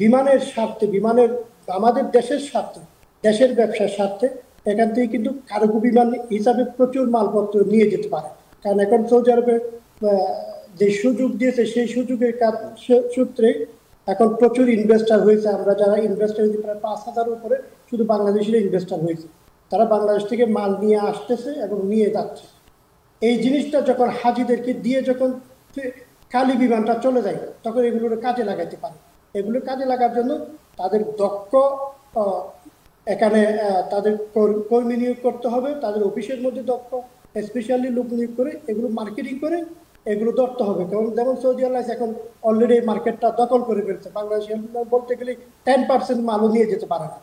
বিমানের স্বার্থে, বিমানের আমাদের দেশের স্বার্থে, দেশের ব্যবসার স্বার্থে এখান থেকে কিন্তু কার্গো বিমান হিসাবে প্রচুর মালপত্র নিয়ে যেতে পারে। কারণ এখন সৌদি আরবে যে সুযোগ দিয়েছে সেই সুযোগের সূত্রে এখন প্রচুর ইনভেস্টার হয়েছে। আমরা যারা ইনভেস্টার হয়েছি প্রায় 5,000 উপরে শুধু বাংলাদেশের ইনভেস্টার হয়েছে, তারা বাংলাদেশ থেকে মাল নিয়ে আসতেছে এবং নিয়ে যাচ্ছে। এই জিনিসটা যখন হাজিদেরকে দিয়ে যখন কালি বিমানটা চলে যায় তখন এগুলোর কাজে লাগাইতে পারে। এগুলো কাজে লাগার জন্য তাদের দক্ষ এখানে তাদের কর্মী নিয়োগ করতে হবে, তাদের অফিসের মধ্যে দক্ষ স্পেশালি লোক নিয়োগ করে এগুলো মার্কেটিং করে এগুলো ধরতে হবে। কারণ যেমন সৌদি এয়ারলাইন্স এখন অলরেডি এই মার্কেটটা দখল করে ফেলছে। বাংলাদেশ বলতে গেলে 10% মালও নিয়ে যেতে পারে না,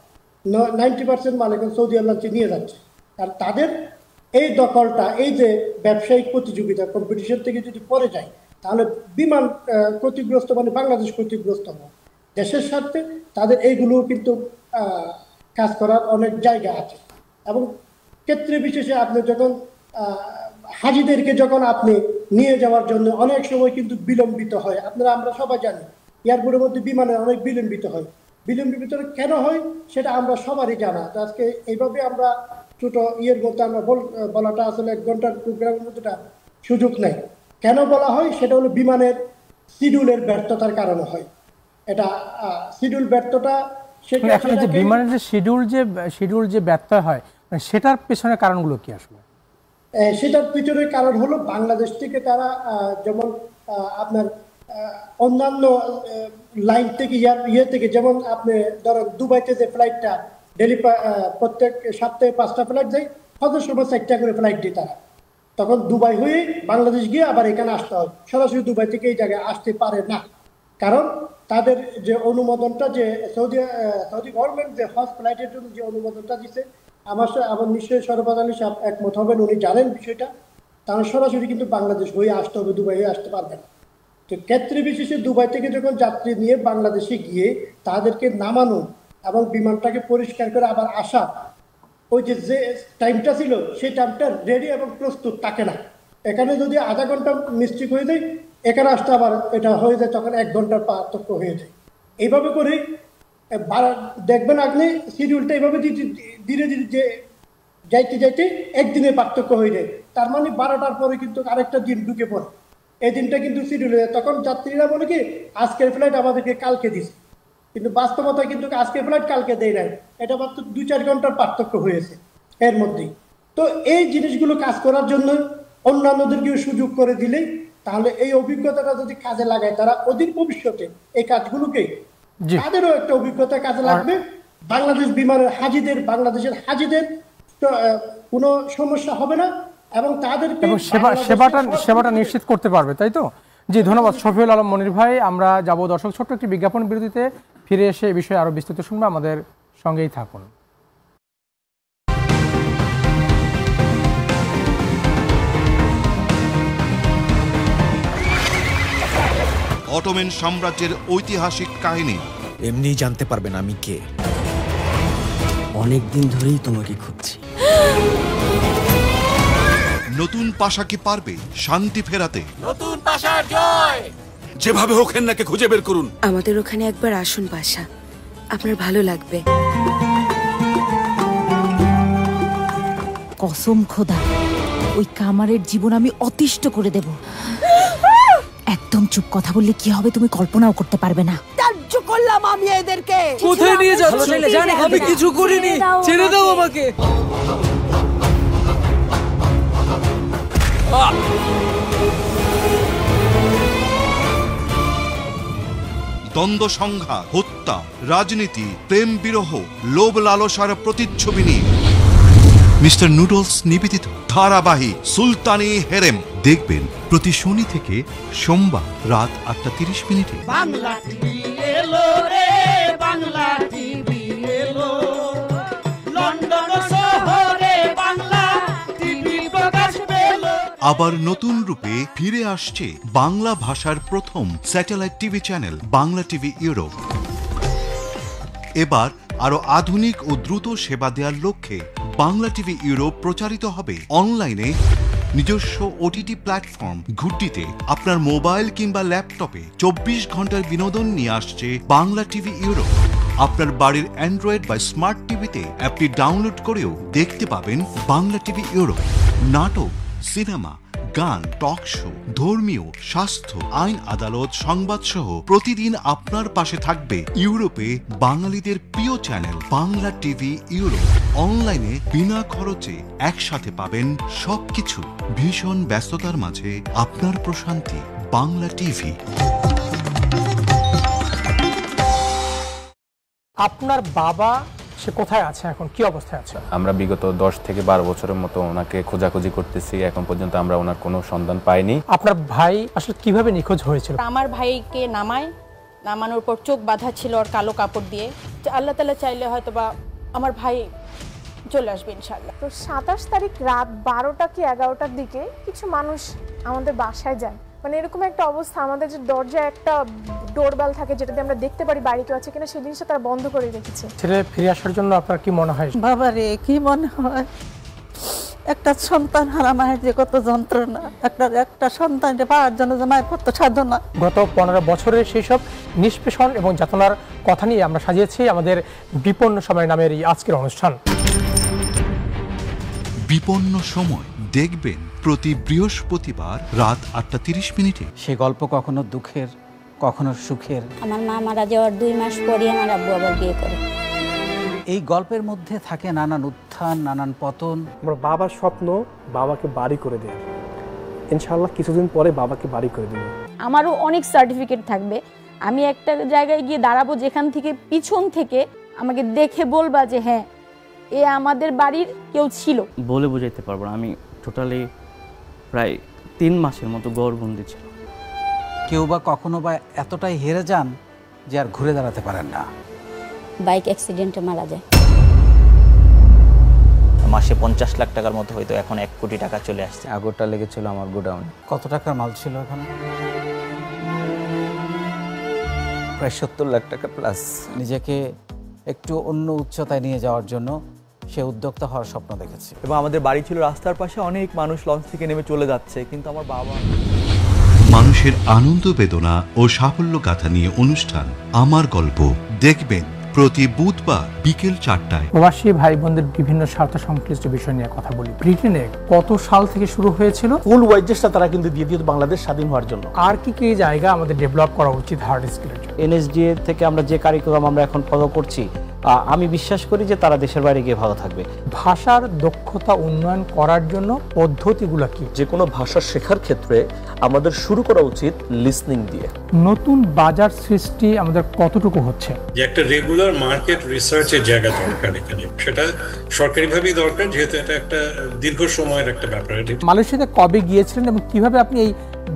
90% মাল এখন সৌদি এয়ারলাইন্সে নিয়ে যাচ্ছে। আর তাদের এই দখলটা, এই যে ব্যবসায়িক প্রতিযোগিতা কম্পিটিশন থেকে যদি পরে যায় তাহলে বিমান ক্ষতিগ্রস্ত মানে বাংলাদেশ ক্ষতিগ্রস্ত হবে। দেশের স্বার্থে তাদের এইগুলো কিন্তু কাজ করার অনেক জায়গা আছে। এবং ক্ষেত্রে বিশেষে আপনি যখন হাজিদেরকে যখন আপনি নিয়ে যাওয়ার জন্য অনেক সময় কিন্তু বিলম্বিত হয়, আমরা সবাই জানি এয়ারপোর্টের মধ্যে বিমানে অনেক বিলম্বিত হয়। বিলম্বিত কেন হয় সেটা আমরা সবারই জানা। আজকে এইভাবে আমরা ছোট মধ্যে আমরা বলাটা আসলে 1 ঘন্টার প্রোগ্রামের মধ্যে সুযোগ নেই। কেন বলা হয় সেটা হলো বিমানের শিডিউলের ব্যর্থতার কারণে হয়। এটা শিডিউল ব্যর্থতা এখন যে বিমানের যে শিডিউল যে ব্যর্থ হয় সেটার পেছনের কারণগুলো কি আসলে? সেটার পিছনের কারণ হলো বাংলাদেশ থেকে তারা যেমন আপনার অন্যান্য লাইন থেকে থেকে যেমন আপনি ধরেন দুবাইতে যে ফ্লাইটটা ডেলি প্রত্যেক সপ্তাহে 5টা ফ্লাইট যায়, হজের সময় 4টা করে ফ্লাইট দিই তারা, তখন দুবাই হয়ে বাংলাদেশ গিয়ে আবার এখানে আসতে হয়। সরাসরি দুবাই থেকে এই জায়গায় আসতে পারে না, কারণ তাদের যে অনুমোদনটা যে সৌদি গভর্নমেন্ট যে হজ ফ্লাইটের জন্য যে অনুমোদনটা দিচ্ছে আমার নিশ্চয়ই সরফরাজ আলী সাহেব একমত হবেন, উনি জানেন বিষয়টা। তারা সরাসরি কিন্তু বাংলাদেশ হয়ে আসতে হবে, দুবাই হয়ে আসতে পারবে না। তো ক্ষেত্রে বিশেষে দুবাই থেকে যখন যাত্রী নিয়ে বাংলাদেশে গিয়ে তাদেরকে নামানো এবং বিমানটাকে পরিষ্কার করে আবার আসা, ওই যে টাইমটা ছিল সেই টাইমটা রেডি এবং প্রস্তুত থাকে না। এখানে যদি আধা ঘন্টা মিস্টেক হয়ে যায়, এখানে আসতে আবার এটা হয়ে যায় তখন 1 ঘন্টার পার্থক্য হয়ে যায়। এইভাবে করে দেখবেন আপনি শিডিউলটা এইভাবে ধীরে ধীরে যে যাইতে যাইতে একদিনের পার্থক্য হয়ে যায়। তার মানে 12টার পরে কিন্তু আরেকটা দিন ঢুকে পড়ে, এই দিনটা কিন্তু শিডিউল হয়ে যায়। তখন যাত্রীরা বলে কি আজকের ফ্লাইট আমাদেরকে কালকে দিছে, কিন্তু বাস্তবতা কিন্তু আজকের ফ্লাইট কালকে দেয় নাই, এটা মাত্র 2-4 ঘন্টার পার্থক্য হয়েছে। এর মধ্যেই। তো এই জিনিসগুলো কাজ করার জন্য অন্যান্যদেরকেও সুযোগ করে দিলে তাহলে এই অভিজ্ঞতাটা যদি কাজে লাগায় তারা অদূর ভবিষ্যতে এই কাজগুলোকে তাদেরও একটা অভিজ্ঞতা কাজে লাগবে। বাংলাদেশ বিমানের হাজিদের, বাংলাদেশের হাজিদের কোনো সমস্যা হবে না এবং তাদেরকে সেবাটা নিশ্চিত করতে পারবে, তাই তো? জি, ধন্যবাদ শফিউল আলম মনির ভাই। আমরা যাব দর্শক ছোট্ট একটি বিজ্ঞাপন বিরতিতে, ফিরে এসে এই বিষয়ে আরো বিস্তারিত শুনবো। আমাদের সঙ্গেই থাকুন। অটোমান সাম্রাজ্যের ঐতিহাসিক কাহিনী এমনি জানতে পারবেন আমি কে। অনেক দিন ধরেই তোমাকে খুঁজছি। নতুন পাশা কি পারবে শান্তি ফেরাতে? নতুন পাশার জয়! যেভাবে হোক হেন্নাকে খুঁজে বের করুন। আমাদের ওখানে একবার আসুন পাশা, আপনার ভালো লাগবে। কসম খোদা, ওই কামারের জীবন আমি অতিষ্ঠ করে দেব। একদম চুপ, কথা বললে কি হবে তুমি কল্পনাও করতে পারবে না। ত্যায্য করলাম আমি এদেরকে। কোথায় নিয়ে যাচ্ছ? আমি কিছু করিনি, ছেড়ে দাও আমাকে। দ্বন্দ্ব সংঘাত, হত্যা, রাজনীতি, প্রেম বিরহ, লোভ লালসার প্রতিচ্ছবি নিয়ে মিস্টার নুডলস নিবেদিত ধারাবাহিক সুলতানি হেরেম দেখবেন প্রতি শনি থেকে সোমবার রাত 8:30। বাংলা টিভি এলো রে, বাংলা টিভি এলো, লন্ডন শহরে বাংলা টিভি প্রকাশ পেল। আবার নতুন রূপে ফিরে আসছে বাংলা ভাষার প্রথম satellite TV channel Bangla TV Europe. এবার আরো আধুনিক ও দ্রুত সেবা দেওয়ার লক্ষ্যে বাংলা টিভি ইউরোপ প্রচারিত হবে অনলাইনে নিজস্ব ওটিটি প্ল্যাটফর্ম ঘুটটিতে। আপনার মোবাইল কিংবা ল্যাপটপে 24 ঘন্টার বিনোদন নিয়ে আসছে বাংলা টিভি ইউরোপ। আপনার বাড়ির অ্যান্ড্রয়েড বা স্মার্ট টিভিতে অ্যাপটি ডাউনলোড করেও দেখতে পাবেন বাংলা টিভি ইউরোপ। নাটক, সিনেমা, গান, টক শো, ধর্মীয়, স্বাস্থ্য, আইন আদালত, সংবাদ সহ প্রতিদিন আপনার পাশে থাকবে ইউরোপে বাঙালিদের প্রিয় চ্যানেল বাংলা টিভি ইউরোপ। অনলাইনে বিনা খরচে একসাথে পাবেন সবকিছু। ভীষণ ব্যস্ততার মাঝে আপনার প্রশান্তি বাংলা টিভি। আপনার বাবা সে কোথায় আছে এখন, কি অবস্থায় আছে? আমরা বিগত 10 থেকে 12 বছরের মতো ওনাকে খোঁজাখুঁজি করতেছি, এখন পর্যন্ত আমরা ওনার কোনো সন্ধান পাইনি। আপনার ভাই আসলে কিভাবে নিখোঁজ হয়েছিল? আমার ভাইকে নামানোর পর চোখ বাঁধা ছিল আর কালো কাপড় দিয়ে। আল্লাহ তাআলা চাইলে হয়তো বা আমার ভাই চলে আসবে ইনশাআল্লাহ। তো 27 তারিখ রাত 12টা কি 11টার দিকে কিছু মানুষ আমাদের বাসায় যায়। মানে এরকম একটা অবস্থা, আমাদের যে দরজায় একটা ডোরবেল থাকে যেটাতে আমরা দেখতে পারি বাড়ি কেউ আছে কিনা, সেই জিনিসটা তারা বন্ধ করে রেখেছে। ছেলে ফিরে আসার জন্য আপনার কি মনে হয়? বাবা রে, কি মনে হয়, একটা সন্তান হারা মায়ের যে কত যন্ত্রণা, একটা সন্তানকে পাওয়ার জন্য যে মায়ের কত সাধনা। গত 15 বছরের সেই সব নিষ্পেষণ এবং যাতনার কথা নিয়ে আমরা সাজিয়েছি আমাদের বিপন্ন সময় নামের এই আজকের অনুষ্ঠান। বিপন্ন সময় দেখবেন প্রতি বৃহস্পতিবার রাত 8:30। সে গল্প কখনো দুঃখের, কখনো সুখের। আমার মা মারা যাওয়ার 2 মাস পরে আমার আব্বু আবার বিয়ে করে। এই গল্পের মধ্যে থাকে নানান উত্থান, নানান পতন। আমার বাবার স্বপ্ন বাবাকে বাড়ি করে দেয়, ইনশাআল্লাহ কিছুদিন পরে বাবাকে বাড়ি করে দেব। আমারও অনেক সার্টিফিকেট থাকবে, আমি একটা জায়গায় গিয়ে দাঁড়াবো যেখান থেকে পিছন থেকে আমাকে দেখে বলবা যে হ্যাঁ এ আমাদের বাড়ির কেউ ছিল। বলে বোঝাইতে পারবো না, আমি টোটালি প্রায় 3 মাসের মতো গড়বন্দি ছিল। কেউ বা কখনো বা এতটাই হেরে যান যে আর ঘুরে দাঁড়াতে পারেন না। বাইক অ্যাক্সিডেন্টে মারা যায়। মাসে 50 লাখ টাকার মতো হয়তো, এখন 1 কোটি টাকা চলে আসছে। আগরটা লেগেছিল আমার গোডাউনে। কত টাকার মাল ছিল এখানে? প্রায় 70 লাখ টাকা প্লাস। নিজেকে একটু অন্য উচ্চতায় নিয়ে যাওয়ার জন্য সে উদ্যোক্তা হওয়ার স্বপ্ন দেখেছে। এবং আমাদের বাড়ি ছিল রাস্তার পাশে, অনেক মানুষ লঞ্চ থেকে নেমে চলে যাচ্ছে, কিন্তু আমার বাবা। মানুষের আনন্দ বেদনা ও সাফল্য গাথা নিয়ে অনুষ্ঠান আমার গল্প দেখবেন প্রতি বুধবার বিকেল 4টায়। প্রবাসী ভাই বোনদের বিভিন্ন স্বার্থ সংশ্লিষ্ট বিষয় নিয়ে কথা বলি। ব্রিটেনে কত সাল থেকে শুরু হয়েছিল? ফুল ওয়েজেসটা তারা কিন্তু দিয়ে দিত বাংলাদেশ স্বাধীন হওয়ার জন্য। আর কি কি জায়গা আমাদের ডেভেলপ করা উচিত হার্ড স্কিলের জন্য? এনএসডিএ থেকে আমরা যে কারিকুলাম আমরা এখন ফলো করছি, আমি বিশ্বাস করি যে তারা দেশের বাইরে গিয়ে ভালো থাকবে। ভাষার দক্ষতা উন্নয়ন করার জন্য পদ্ধতিগুলো কি? যে কোনো ভাষা শেখার ক্ষেত্রে আমাদের শুরু করা উচিত লিসনিং দিয়ে। নতুন বাজার সৃষ্টি আমাদের কতটুকু হচ্ছে? যে একটা রেগুলার মার্কেট রিসার্চের জায়গা দরকার এখানে, সেটা সরকারিভাবেই দরকার, যেহেতু এটা একটা দীর্ঘ সময়ের একটা ব্যাপার। মালয়েশিয়াতে কবে গিয়েছিলেন এবং কিভাবে আপনি এই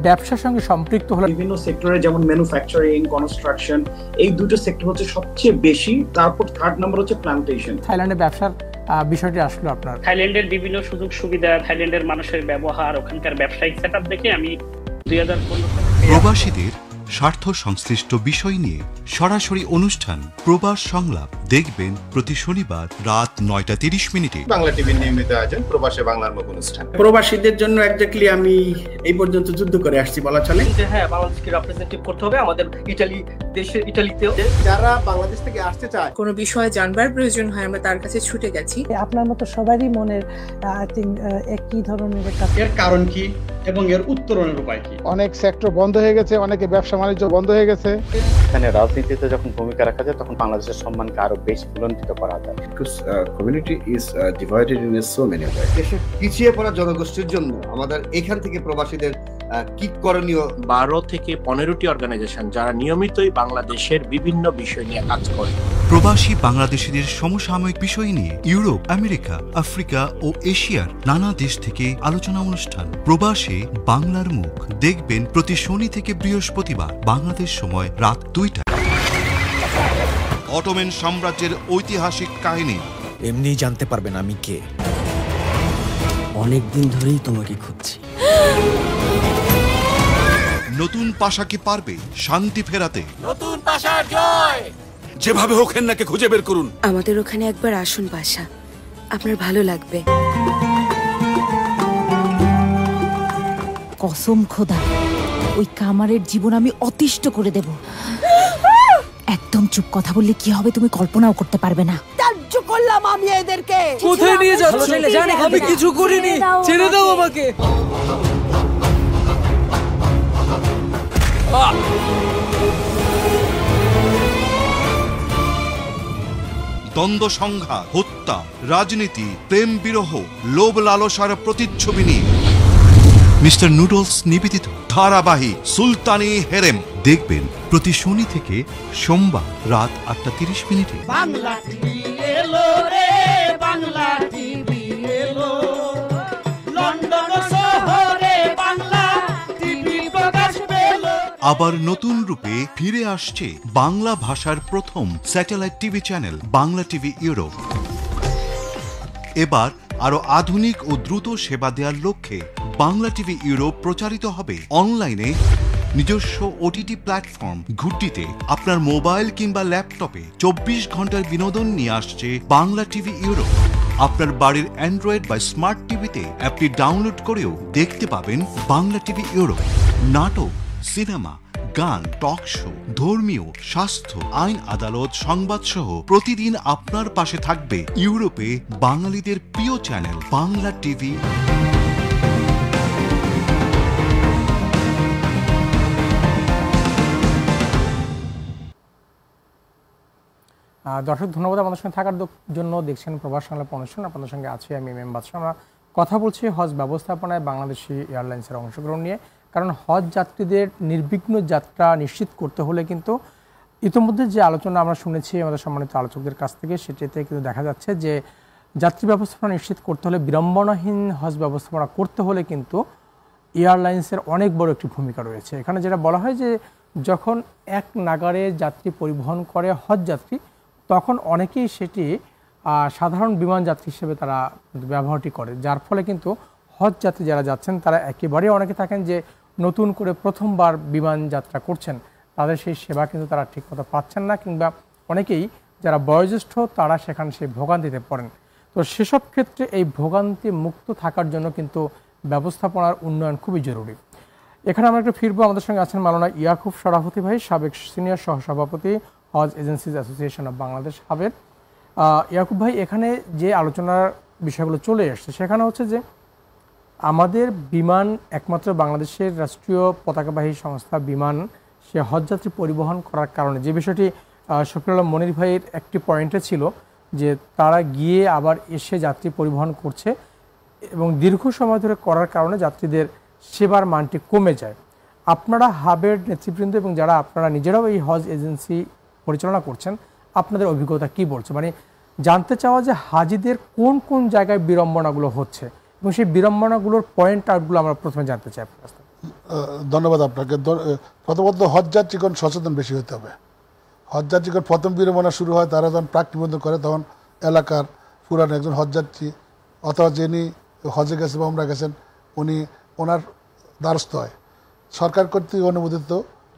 ব্যবসার সঙ্গে সম্পৃক্ত হলেন? বিভিন্ন সেক্টরে যেমন ম্যানুফ্যাকচারিং, কনস্ট্রাকশন, এই দুটো সেক্টর হচ্ছে সবচেয়ে বেশি। তারপর থার্ড নাম্বার হচ্ছে প্ল্যান্টেশন। থাইল্যান্ডে ব্যবসার বিষয়টি আসলো আপনার? থাইল্যান্ডের বিভিন্ন সুযোগ সুবিধা, থাইল্যান্ডের মানুষের ব্যবহার, ওখানকার ব্যবসায়িক সেটআপ দেখে আমি 2015 প্রবাসীদের স্বার্থ সংশ্লিষ্ট বিষয় নিয়ে সরাসরি অনুষ্ঠান প্রবাস সংলাপ দেখবেন প্রতি শনিবার রাত 9:30 বাংলা টিভির নিয়মিত আয়োজন প্রবাসে বাংলার মুখ অনুষ্ঠান। প্রবাসীদের জন্য এক্স্যাক্টলি আমি এই পর্যন্ত যুদ্ধ করে আসছি বলা চলে। হ্যাঁ, বাংলাদেশকে রিপ্রেজেন্টেটিভ করতে হবে আমাদের ইটালিতেও। যারা বাংলাদেশ থেকে আসতে চায়, কোনো বিষয়ে জানবার প্রয়োজন হয়, আমরা তার কাছে ছুটে গেছি। আপনার মতো সবারই মনের একই ধরনের এর কারণ কি এবং এর উত্তরণের উপায় কি? অনেক সেক্টর বন্ধ হয়ে গেছে, অনেকে ব্যবসা বাণিজ্য বন্ধ হয়ে গেছে। এখানে রাজনীতিতে যখন ভূমিকা রাখা যায় তখন বাংলাদেশের সম্মানকে আরো বেশি বুলন্দিত করা যায়। Because community is divided in so many ways. দেশের পিছিয়ে পড়া জনগোষ্ঠীর জন্য আমাদের এখান থেকে প্রবাসীদের কি করণীয়? 12 থেকে 15টি অর্গানাইজেশন যারা নিয়মিতই বাংলাদেশের বিভিন্ন বিষয় নিয়ে কাজ করে। প্রবাসী বাংলাদেশীদের সমসাময়িক বিষয় নিয়ে ইউরোপ, আমেরিকা, আফ্রিকা ও এশিয়ার নানা দেশ থেকে আলোচনা অনুষ্ঠান প্রবাসে বাংলার মুখ দেখবেন প্রতি শনি থেকে বৃহস্পতিবার বাংলাদেশ সময় রাত 2টায়। অটোমান সাম্রাজ্যের ঐতিহাসিক কাহিনী এমনি জানতে পারবেন আমি কে। অনেকদিন ধরেই তোমাকে খুঁজছি। নতুন পাশা কি পারবে শান্তি ফেরাতে? নতুন পাশার জয়। যেভাবে হোক হেন্নাকে খুঁজে বের করুন। আমাদের ওখানে একবার আসুন পাশা, আপনার ভালো লাগবে। কসম খোদা, ওই কামারের জীবন আমি অতিষ্ঠ করে দেব। একদম চুপ, কথা বললে কি হবে তুমি কল্পনাও করতে পারবে না। ত্যায্য করলাম আমি এদেরকে। কোথায় নিয়ে যাচ্ছ? আমি কিছু করিনি, ছেড়ে দাও আমাকে। দ্বন্দ্ব সংঘাত, হত্যা, রাজনীতি, প্রেম বিরহ, লোভ লালসার প্রতিচ্ছবি নিয়ে মিস্টার নুডলস নিবেদিত ধারাবাহিক সুলতানি হেরেম দেখবেন প্রতি শনি থেকে সোমবার রাত 8:30। বাংলা টিভি এলো রে, বাংলা টিভি এলো, লন্ডন শহরে বাংলা টিভি প্রকাশ পেল। আবার নতুন রূপে ফিরে আসছে বাংলা ভাষার প্রথম satellite TV channel Bangla TV Europe. এবার আরো আধুনিক ও দ্রুত সেবা দেওয়ার লক্ষ্যে বাংলা টিভি ইউরোপ প্রচারিত হবে অনলাইনে নিজস্ব ওটিটি প্ল্যাটফর্ম ঘুটটিতে। আপনার মোবাইল কিংবা ল্যাপটপে 24 ঘন্টার বিনোদন নিয়ে আসছে বাংলা টিভি ইউরোপ। আপনার বাড়ির অ্যান্ড্রয়েড বা স্মার্ট টিভিতে অ্যাপটি ডাউনলোড করেও দেখতে পাবেন বাংলা টিভি ইউরোপ। নাটক, সিনেমা, গান, টক শো, ধর্মীয়, স্বাস্থ্য, আইন আদালত, সংবাদ সহ প্রতিদিন আপনার পাশে থাকবে ইউরোপে বাঙালিদের প্রিয় চ্যানেল বাংলা টিভি। দর্শক ধন্যবাদ আমাদের সঙ্গে থাকার জন্য। দেখছেন প্রবাস সংলাপ অনুষ্ঠান, আপনাদের সঙ্গে আছি আমি এম বাদশা। আমরা কথা বলছি হজ ব্যবস্থাপনায় বাংলাদেশি এয়ারলাইন্সের অংশগ্রহণ নিয়ে। কারণ হজ যাত্রীদের নির্বিঘ্ন যাত্রা নিশ্চিত করতে হলে কিন্তু ইতিমধ্যে যে আলোচনা আমরা শুনেছি আমাদের সম্মানিত আলোচকদের কাছ থেকে, সেটিতে কিন্তু দেখা যাচ্ছে যে যাত্রী ব্যবস্থাপনা নিশ্চিত করতে হলে, বিড়ম্বনাহীন হজ ব্যবস্থাপনা করতে হলে কিন্তু এয়ারলাইন্সের অনেক বড় একটি ভূমিকা রয়েছে। এখানে যেটা বলা হয় যে যখন এক নাগারে যাত্রী পরিবহন করে হজ যাত্রী, তখন অনেকেই সেটি সাধারণ বিমান যাত্রী হিসেবে তারা ব্যবহারটি করে, যার ফলে কিন্তু হজ যাত্রী যারা যাচ্ছেন তারা একেবারেই অনেকে থাকেন যে নতুন করে প্রথমবার বিমান যাত্রা করছেন, তাদের সেই সেবা কিন্তু তারা ঠিকমতো পাচ্ছেন না, কিংবা অনেকেই যারা বয়োজ্যেষ্ঠ তারা সেখানে সেই ভোগান্তিতে পড়েন। তো সেসব ক্ষেত্রে এই ভোগান্তি মুক্ত থাকার জন্য কিন্তু ব্যবস্থাপনার উন্নয়ন খুবই জরুরি। এখানে আমরা একটু ফিরবো। আমাদের সঙ্গে আছেন মাওলানা ইয়াকুব শরাফতি ভাই, সাবেক সিনিয়র সহসভাপতি Hajj agencies association of Bangladesh হাবের। ইয়াকুব ভাই, এখানে যে আলোচনার বিষয়গুলো চলে এসছে সেখানে হচ্ছে যে আমাদের বিমান একমাত্র বাংলাদেশের রাষ্ট্রীয় পতাকাবাহী সংস্থা বিমান সে হজযাত্রী পরিবহন করার কারণে যে বিষয়টি শফিউল আলম মনির ভাইয়ের একটি পয়েন্টে ছিল যে তারা গিয়ে আবার এসে যাত্রী পরিবহন করছে এবং দীর্ঘ সময় ধরে করার কারণে যাত্রীদের সেবার মানটি কমে যায়। আপনারা হাবের নেতৃবৃন্দ এবং যারা আপনারা নিজেরাও এই হজ এজেন্সি পরিচালনা করছেন, আপনাদের অভিজ্ঞতা কি বলছে? মানে জানতে চাওয়া যে হাজিদের কোন কোন জায়গায় বিড়ম্বনাগুলো হচ্ছে এবং সেই বিড়ম্বনাগুলোর পয়েন্ট আউটগুলো আমরা প্রথমে জানতে চাই আপনার কাছ থেকে। ধন্যবাদ আপনাকে। প্রথমত হজযাত্রীগণ সচেতন বেশি হতে হবে। হজযাত্রীগণ প্রথম বিড়ম্বনা শুরু হয় তারা যখন প্রাক নিবন্ধন করে, তখন এলাকার পুরান একজন হজযাত্রী অথবা যিনি হজে গেছে বা উমরা গেছেন ওনার দ্বারস্থ হয়। সরকার কর্তৃক অনুমোদিত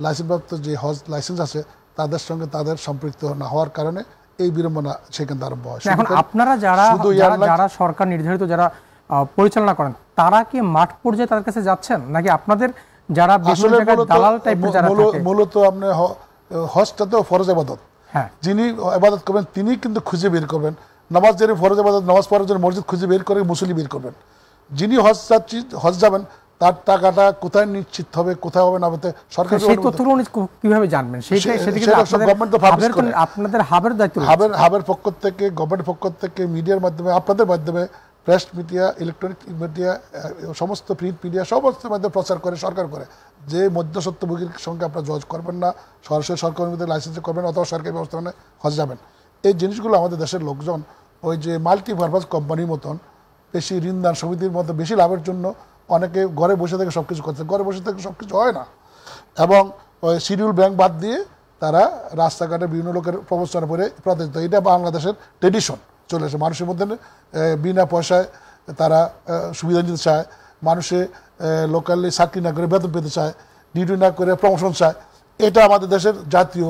লাইসেন্সপ্রাপ্ত যে হজ লাইসেন্স আছে তাদের সঙ্গে তাদের সম্পৃক্ত না হওয়ার কারণে এই বিড়ম্বনা সেখানে আরম্ভ হয়। এখন আপনারা যারা সরকার নির্ধারিত যারা পরিচালনা করেন তারা কি মাঠ পর্যায়ে তাদের কাছে যাচ্ছেন, নাকি আপনাদের যারা দালাল টাইপের যারা থাকে? মূলত আপনি হজটা তো ফরজ ইবাদত, যিনি ইবাদত করবেন তিনি কিন্তু খুঁজে বের করবেন। নামাজ যিনি ফরজ ইবাদত, নামাজ পড়ার জন্য মসজিদ খুঁজে বের করে মুসল্লি বের করবেন। যিনি হজ যাবেন তার টাকাটা কোথায় নিশ্চিত হবে, কোথায় হবে না হবে সরকার কিভাবে জানবেন? আপনাদের হাবের দায়িত্ব, হাবের পক্ষ থেকে, গভর্নমেন্টের পক্ষ থেকে, মিডিয়ার মাধ্যমে, আপনাদের মাধ্যমে, প্রেস মিডিয়া, ইলেকট্রনিক মিডিয়া, সমস্ত প্রিন্ট মিডিয়া সমস্ত মাধ্যমে প্রচার করে সরকার করে যে মধ্যস্বত্বভোগীর সঙ্গে আপনারা জজ করবেন না, সরাসরি সরকারের মধ্যে লাইসেন্স করবেন অথবা সরকারি ব্যবস্থাপনায় হজ যাবেন। এই জিনিসগুলো আমাদের দেশের লোকজন ওই যে মাল্টিপারপাস কোম্পানির মতন বেশি ঋণদান সমিতির মতো বেশি লাভের জন্য অনেকে ঘরে বসে থেকে সব কিছু করছে। ঘরে বসে থেকে সব কিছু হয় না, এবং ওই শিডিউল ব্যাংক বাদ দিয়ে তারা রাস্তাঘাটে বিভিন্ন লোকের প্রবঞ্চনা করে প্রতারিত। এটা বাংলাদেশের ট্রেডিশন চলে এসে মানুষের মধ্যে বিনা পয়সায় তারা সুবিধা নিতে চায়, মানুষে লোকালি চাকরি না করে বেতন পেতে চায়, ডিউটি না করে প্রমোশন চায়। এটা আমাদের দেশের জাতীয়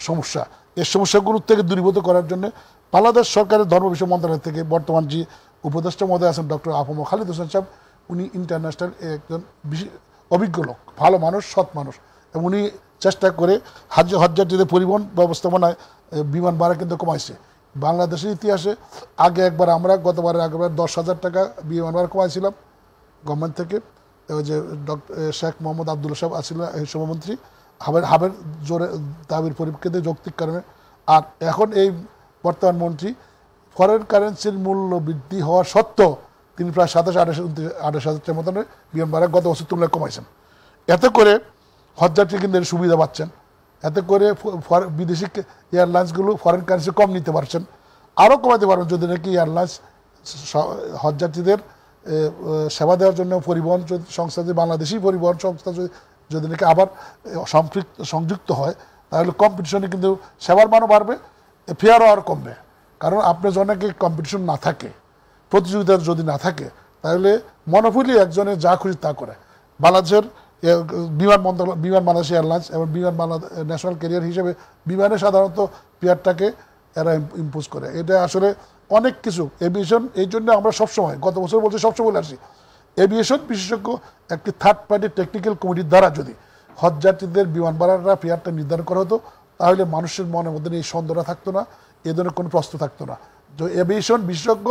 সমস্যা। এই সমস্যাগুলো থেকে দূরীভূত করার জন্য বাংলাদেশ সরকারের ধর্ম বিষয় মন্ত্রণালয় থেকে বর্তমান যে উপদেষ্টা মহোদয় আছেন ডক্টর আফম খালিদ হোসেন সাহেব, উনি ইন্টারন্যাশনাল একজন অভিজ্ঞ লোক, ভালো মানুষ, সৎ মানুষ, এবং উনি চেষ্টা করে হজযাত্রীদের পরিবহন ব্যবস্থাপনায় বিমান ভাড়া কিন্তু কমাইছে। বাংলাদেশের ইতিহাসে আগে একবার আমরা গতবারের আগেবার 10,000 টাকা বিমান ভাড়া কমাইছিলাম গভর্নমেন্ট থেকে। ওই যে শেখ মোহাম্মদ আবদুল্লাহ সাহেব আসছিলেন এই সভামন্ত্রী, হাবের জোরে দাবির পরিপ্রেক্ষিতে যৌক্তিক কারণে। আর এখন এই বর্তমান মন্ত্রী ফরেন কারেন্সির মূল্য বৃদ্ধি হওয়া সত্ত্বেও তিনি প্রায় 27-28,000 মতন বিমান ভাড়া গত বছর তুলনায় কমাইছেন। এতে করে হজযাত্রী কিন্তু সুবিধা পাচ্ছেন, এতে করে বিদেশি এয়ারলাইন্সগুলো ফরেন কারেন্সি কম নিতে পারছেন, আরও কমাতে পারবেন যদি নাকি এয়ারলাইন্স হজযাত্রীদের সেবা দেওয়ার জন্য পরিবহন সংস্থা, যে বাংলাদেশি পরিবহন সংস্থা যদি নাকি আবার সংযুক্ত হয়, তাহলে কম্পিটিশনে কিন্তু সেবার মানও বাড়বে, ফেয়ারও আর কমবে। কারণ আপনার জনকে কম্পিটিশন না থাকে, প্রতিযোগিতা যদি না থাকে, তাহলে মনোপলি একজনের যা খুশি তা করে। বাংলাদেশের বিমান বাংলাদেশ এয়ারলাইন্স এবং বিমান বাংলাদেশ ন্যাশনাল ক্যারিয়ার হিসেবে বিমানে সাধারণত পেয়ারটাকে এরা ইম্পোজ করে। এটা আসলে অনেক কিছু এভিয়েশন, এই জন্য আমরা সবসময় গত বছর বলছি, সবসময় বলে আসছি, এভিয়েশন বিশেষজ্ঞ একটি থার্ড পার্টি টেকনিক্যাল কমিটির দ্বারা যদি হজযাত্রীদের বিমান ভাড়াটা পেয়ারটা নির্ধারণ করা হতো, তাহলে মানুষের মনের মধ্যে এই সন্দেহটা থাকতো না, এ ধরনের কোনো প্রশ্ন থাকতো না। যে এভিয়েশন বিশেষজ্ঞ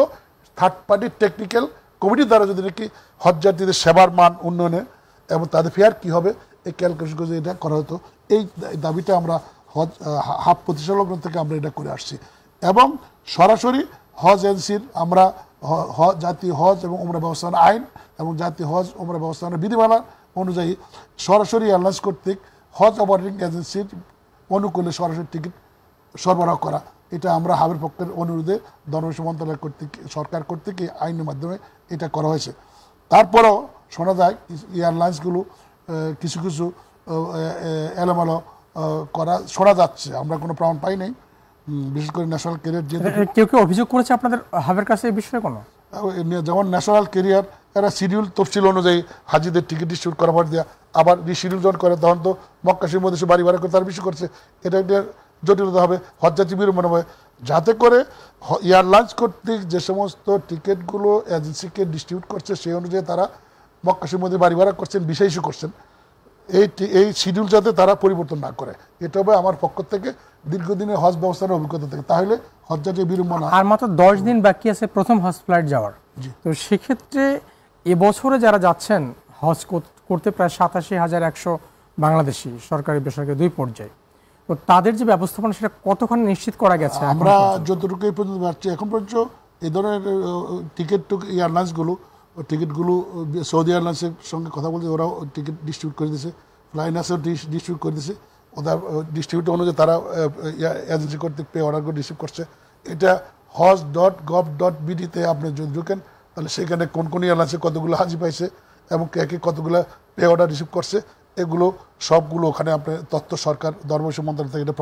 থার্ড পার্টি টেকনিক্যাল কমিটির দ্বারা যদি নাকি হজযাত্রীদের সেবার মান উন্নয়নে এবং তাদের ফেয়ার কী হবে এই ক্যালকুলেশন করে এটা করা হতো, এই দাবিটা আমরা হাব প্রতিষ্ঠালগ্ন থেকে আমরা এটা করে আসছি। এবং সরাসরি হজ এজেন্সির আমরা জাতীয় হজ এবং উমরা ব্যবস্থাপনা আইন এবং জাতীয় হজ উমরা ব্যবস্থাপনা বিধিমালা অনুযায়ী সরাসরি এয়ারলাইন্স কর্তৃক হজ অপারেটিং এজেন্সির অনুকূলে সরাসরি টিকিট সরবরাহ করা, এটা আমরা হাবের পক্ষের অনুরোধে ধর্মবিষয় মন্ত্রণালয় কর্তৃক সরকার কর্তৃক আইনের মাধ্যমে এটা করা হয়েছে। তারপরেও শোনা যায় এয়ারলাইন্সগুলো কিছু কিছু এলোমেলো করা শোনা যাচ্ছে, আমরা কোনো প্রমাণ পাই নাই। বিশেষ করে ন্যাশনাল ক্যারিয়ার কেউ কেউ অভিযোগ করেছে আপনাদের হাবের কাছে এই বিষয়ে কোনো, যেমন ন্যাশনাল ক্যারিয়ার এরা শিডিউল তফসিল অনুযায়ী হাজিদের টিকিট ডিস্ট্রিবিউট করা পর দেওয়া, আবার রিশিডিউল যখন করে তখন তো মক্কাশির মধ্যে সে বাড়ি ভাড়া করে তার বেশি করছে, এটা একটা জটিলতা হবে, হজযাত্রী বিড়ম্বনা হবে। যাতে করে এয়ারলাইন্স কর্তৃক যে সমস্ত টিকিটগুলো এজেন্সিকে ডিস্ট্রিবিউট করছে সেই অনুযায়ী তারা মক্কাশির মধ্যে বাড়ি ভাড়া করছেন, ভিসা ইস্যু করছেন, এই শিডিউল যাতে তারা পরিবর্তন না করে, এটা হবে আমার পক্ষ থেকে দীর্ঘদিনের হজ ব্যবস্থার অভিজ্ঞতা থেকে। তাহলে হজযাত্রী বিড়ম্বনা আর মাত্র 10 দিন বাকি আছে প্রথম হজ ফ্লাইট যাওয়ার। তো সেক্ষেত্রে এবছরে যারা যাচ্ছেন হজ করতে প্রায় 87,100 বাংলাদেশি সরকারি বেসরকারি দুই পর্যায়ে, তো তাদের যে ব্যবস্থাপনা সেটা কতখানি নিশ্চিত করা গেছে? আমরা যতটুকু এই পর্যন্ত পাচ্ছি এখন পর্যন্ত এই ধরনের টিকিটগুলো সৌদি এয়ারলাইন্সের সঙ্গে কথা বলতে ওরাও টিকিট ডিস্ট্রিবিউট করে দিয়েছে, ফ্লাইনাসও ডিস্ট্রিবিউট করে দিয়েছে, ওদের ডিস্ট্রিবিউটর অনুযায়ী তারা এজেন্সি কর্তৃক পে অর্ডারগুলো রিসিভ করছে। এটা hoj.gov.bd-তে আপনি যদি ঢুকেন তাহলে সেখানে কোন কোন এয়ারলাইন্সে কতগুলো হাজি পাইছে এবং কে কতগুলো পে অর্ডার রিসিভ করছে এগুলো সবগুলো ওখানে আপনি তথ্য সরকার ধর্মবিষয় মন্ত্রণালয় থেকে এটা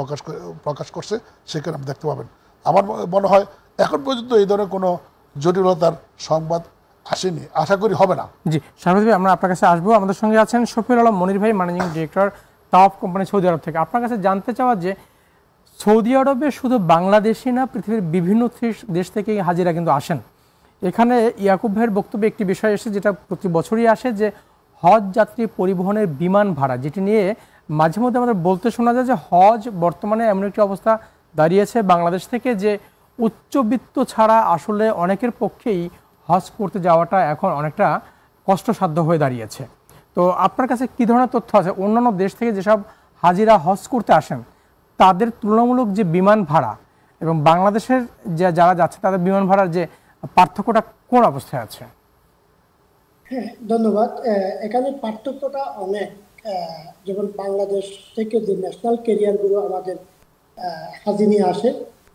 প্রকাশ করছে, সেখানে আপনি দেখতে পাবেন। আমার মনে হয় এখন পর্যন্ত এই ধরনের কোনো জটিলতার সংবাদ আসেনি, আশা করি হবে না। জি শাহবাজ ভাই, আমরা আপনার কাছে আসবো। আমাদের সঙ্গে আছেন শফিউল আলম মনির ভাই, ম্যানেজিং ডিরেক্টর তাওয়াফ কোম্পানি সৌদি আরব থেকে। আপনার কাছে জানতে চাওয়া যে সৌদি আরবে শুধু বাংলাদেশি না, পৃথিবীর বিভিন্ন দেশ থেকে হাজিরা কিন্তু আসেন। এখানে ইয়াকুব ভাইয়ের বক্তব্যে একটি বিষয় এসে যেটা প্রতি বছরই আসে, যে হজ যাত্রী পরিবহনের বিমান ভাড়া, যেটি নিয়ে মাঝে মধ্যে আমাদের বলতে শোনা যায় যে হজ বর্তমানে এমন একটি অবস্থা দাঁড়িয়েছে বাংলাদেশ থেকে যে উচ্চবিত্ত ছাড়া আসলে অনেকের পক্ষেই হজ করতে যাওয়াটা এখন অনেকটা কষ্টসাধ্য হয়ে দাঁড়িয়েছে। তো আপনার কাছে কী ধরনের তথ্য আছে অন্যান্য দেশ থেকে যেসব হাজিরা হজ করতে আসেন তাদের তুলনামূলক যে বিমান ভাড়া এবং বাংলাদেশের যারা যাচ্ছে তাদের বিমান ভাড়ার যে পার্থক্যটা কোন অবস্থায় আছে? হ্যাঁ, ধন্যবাদ। এখানে পার্থক্যটা অনেক। যেমন বাংলাদেশ থেকে যে ন্যাশনাল ক্যারিয়ারগুলো আমাদের হাজি নিয়ে আসে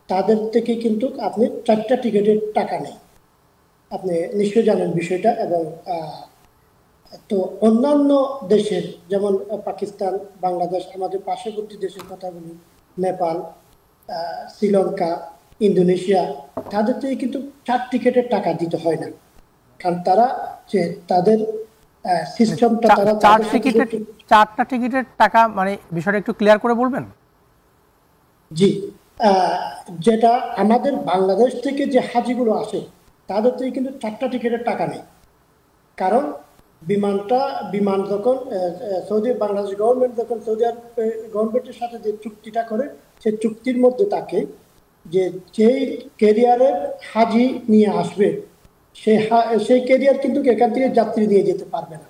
তাদের থেকে কিন্তু আপনি 4টা টিকিটের টাকা নেই, আপনি নিশ্চয়ই জানেন বিষয়টা। এবং তো অন্যান্য দেশের যেমন পাকিস্তান, বাংলাদেশ, আমাদের পার্শ্ববর্তী দেশের কথা বলি, নেপাল, শ্রীলঙ্কা, ইন্দোনেশিয়া, তাদের থেকে কিন্তু 4 টিকিটের টাকা দিতে হয় না, কারণ তারা যে তাদের সিস্টেমটা তারা 4টা টিকিটের টাকা মানে বিষয়টা একটু ক্লিয়ার করে বলবেন? জি, যেটা আমাদের বাংলাদেশ থেকে যে হাজিগুলো আসে তাদের থেকে কিন্তু 4টা টিকিটের টাকা নেই, কারণ বিমান যখন সৌদি বাংলাদেশ গভর্নমেন্ট যখন সৌদি আরব গভর্নমেন্টের সাথে যে চুক্তিটা করে সেই চুক্তির মধ্যে থাকে যে যেই ক্যারিয়ারের হাজি নিয়ে আসবে সেই ক্যারিয়ার কিন্তু এখান থেকে যাত্রী নিয়ে যেতে পারবে না,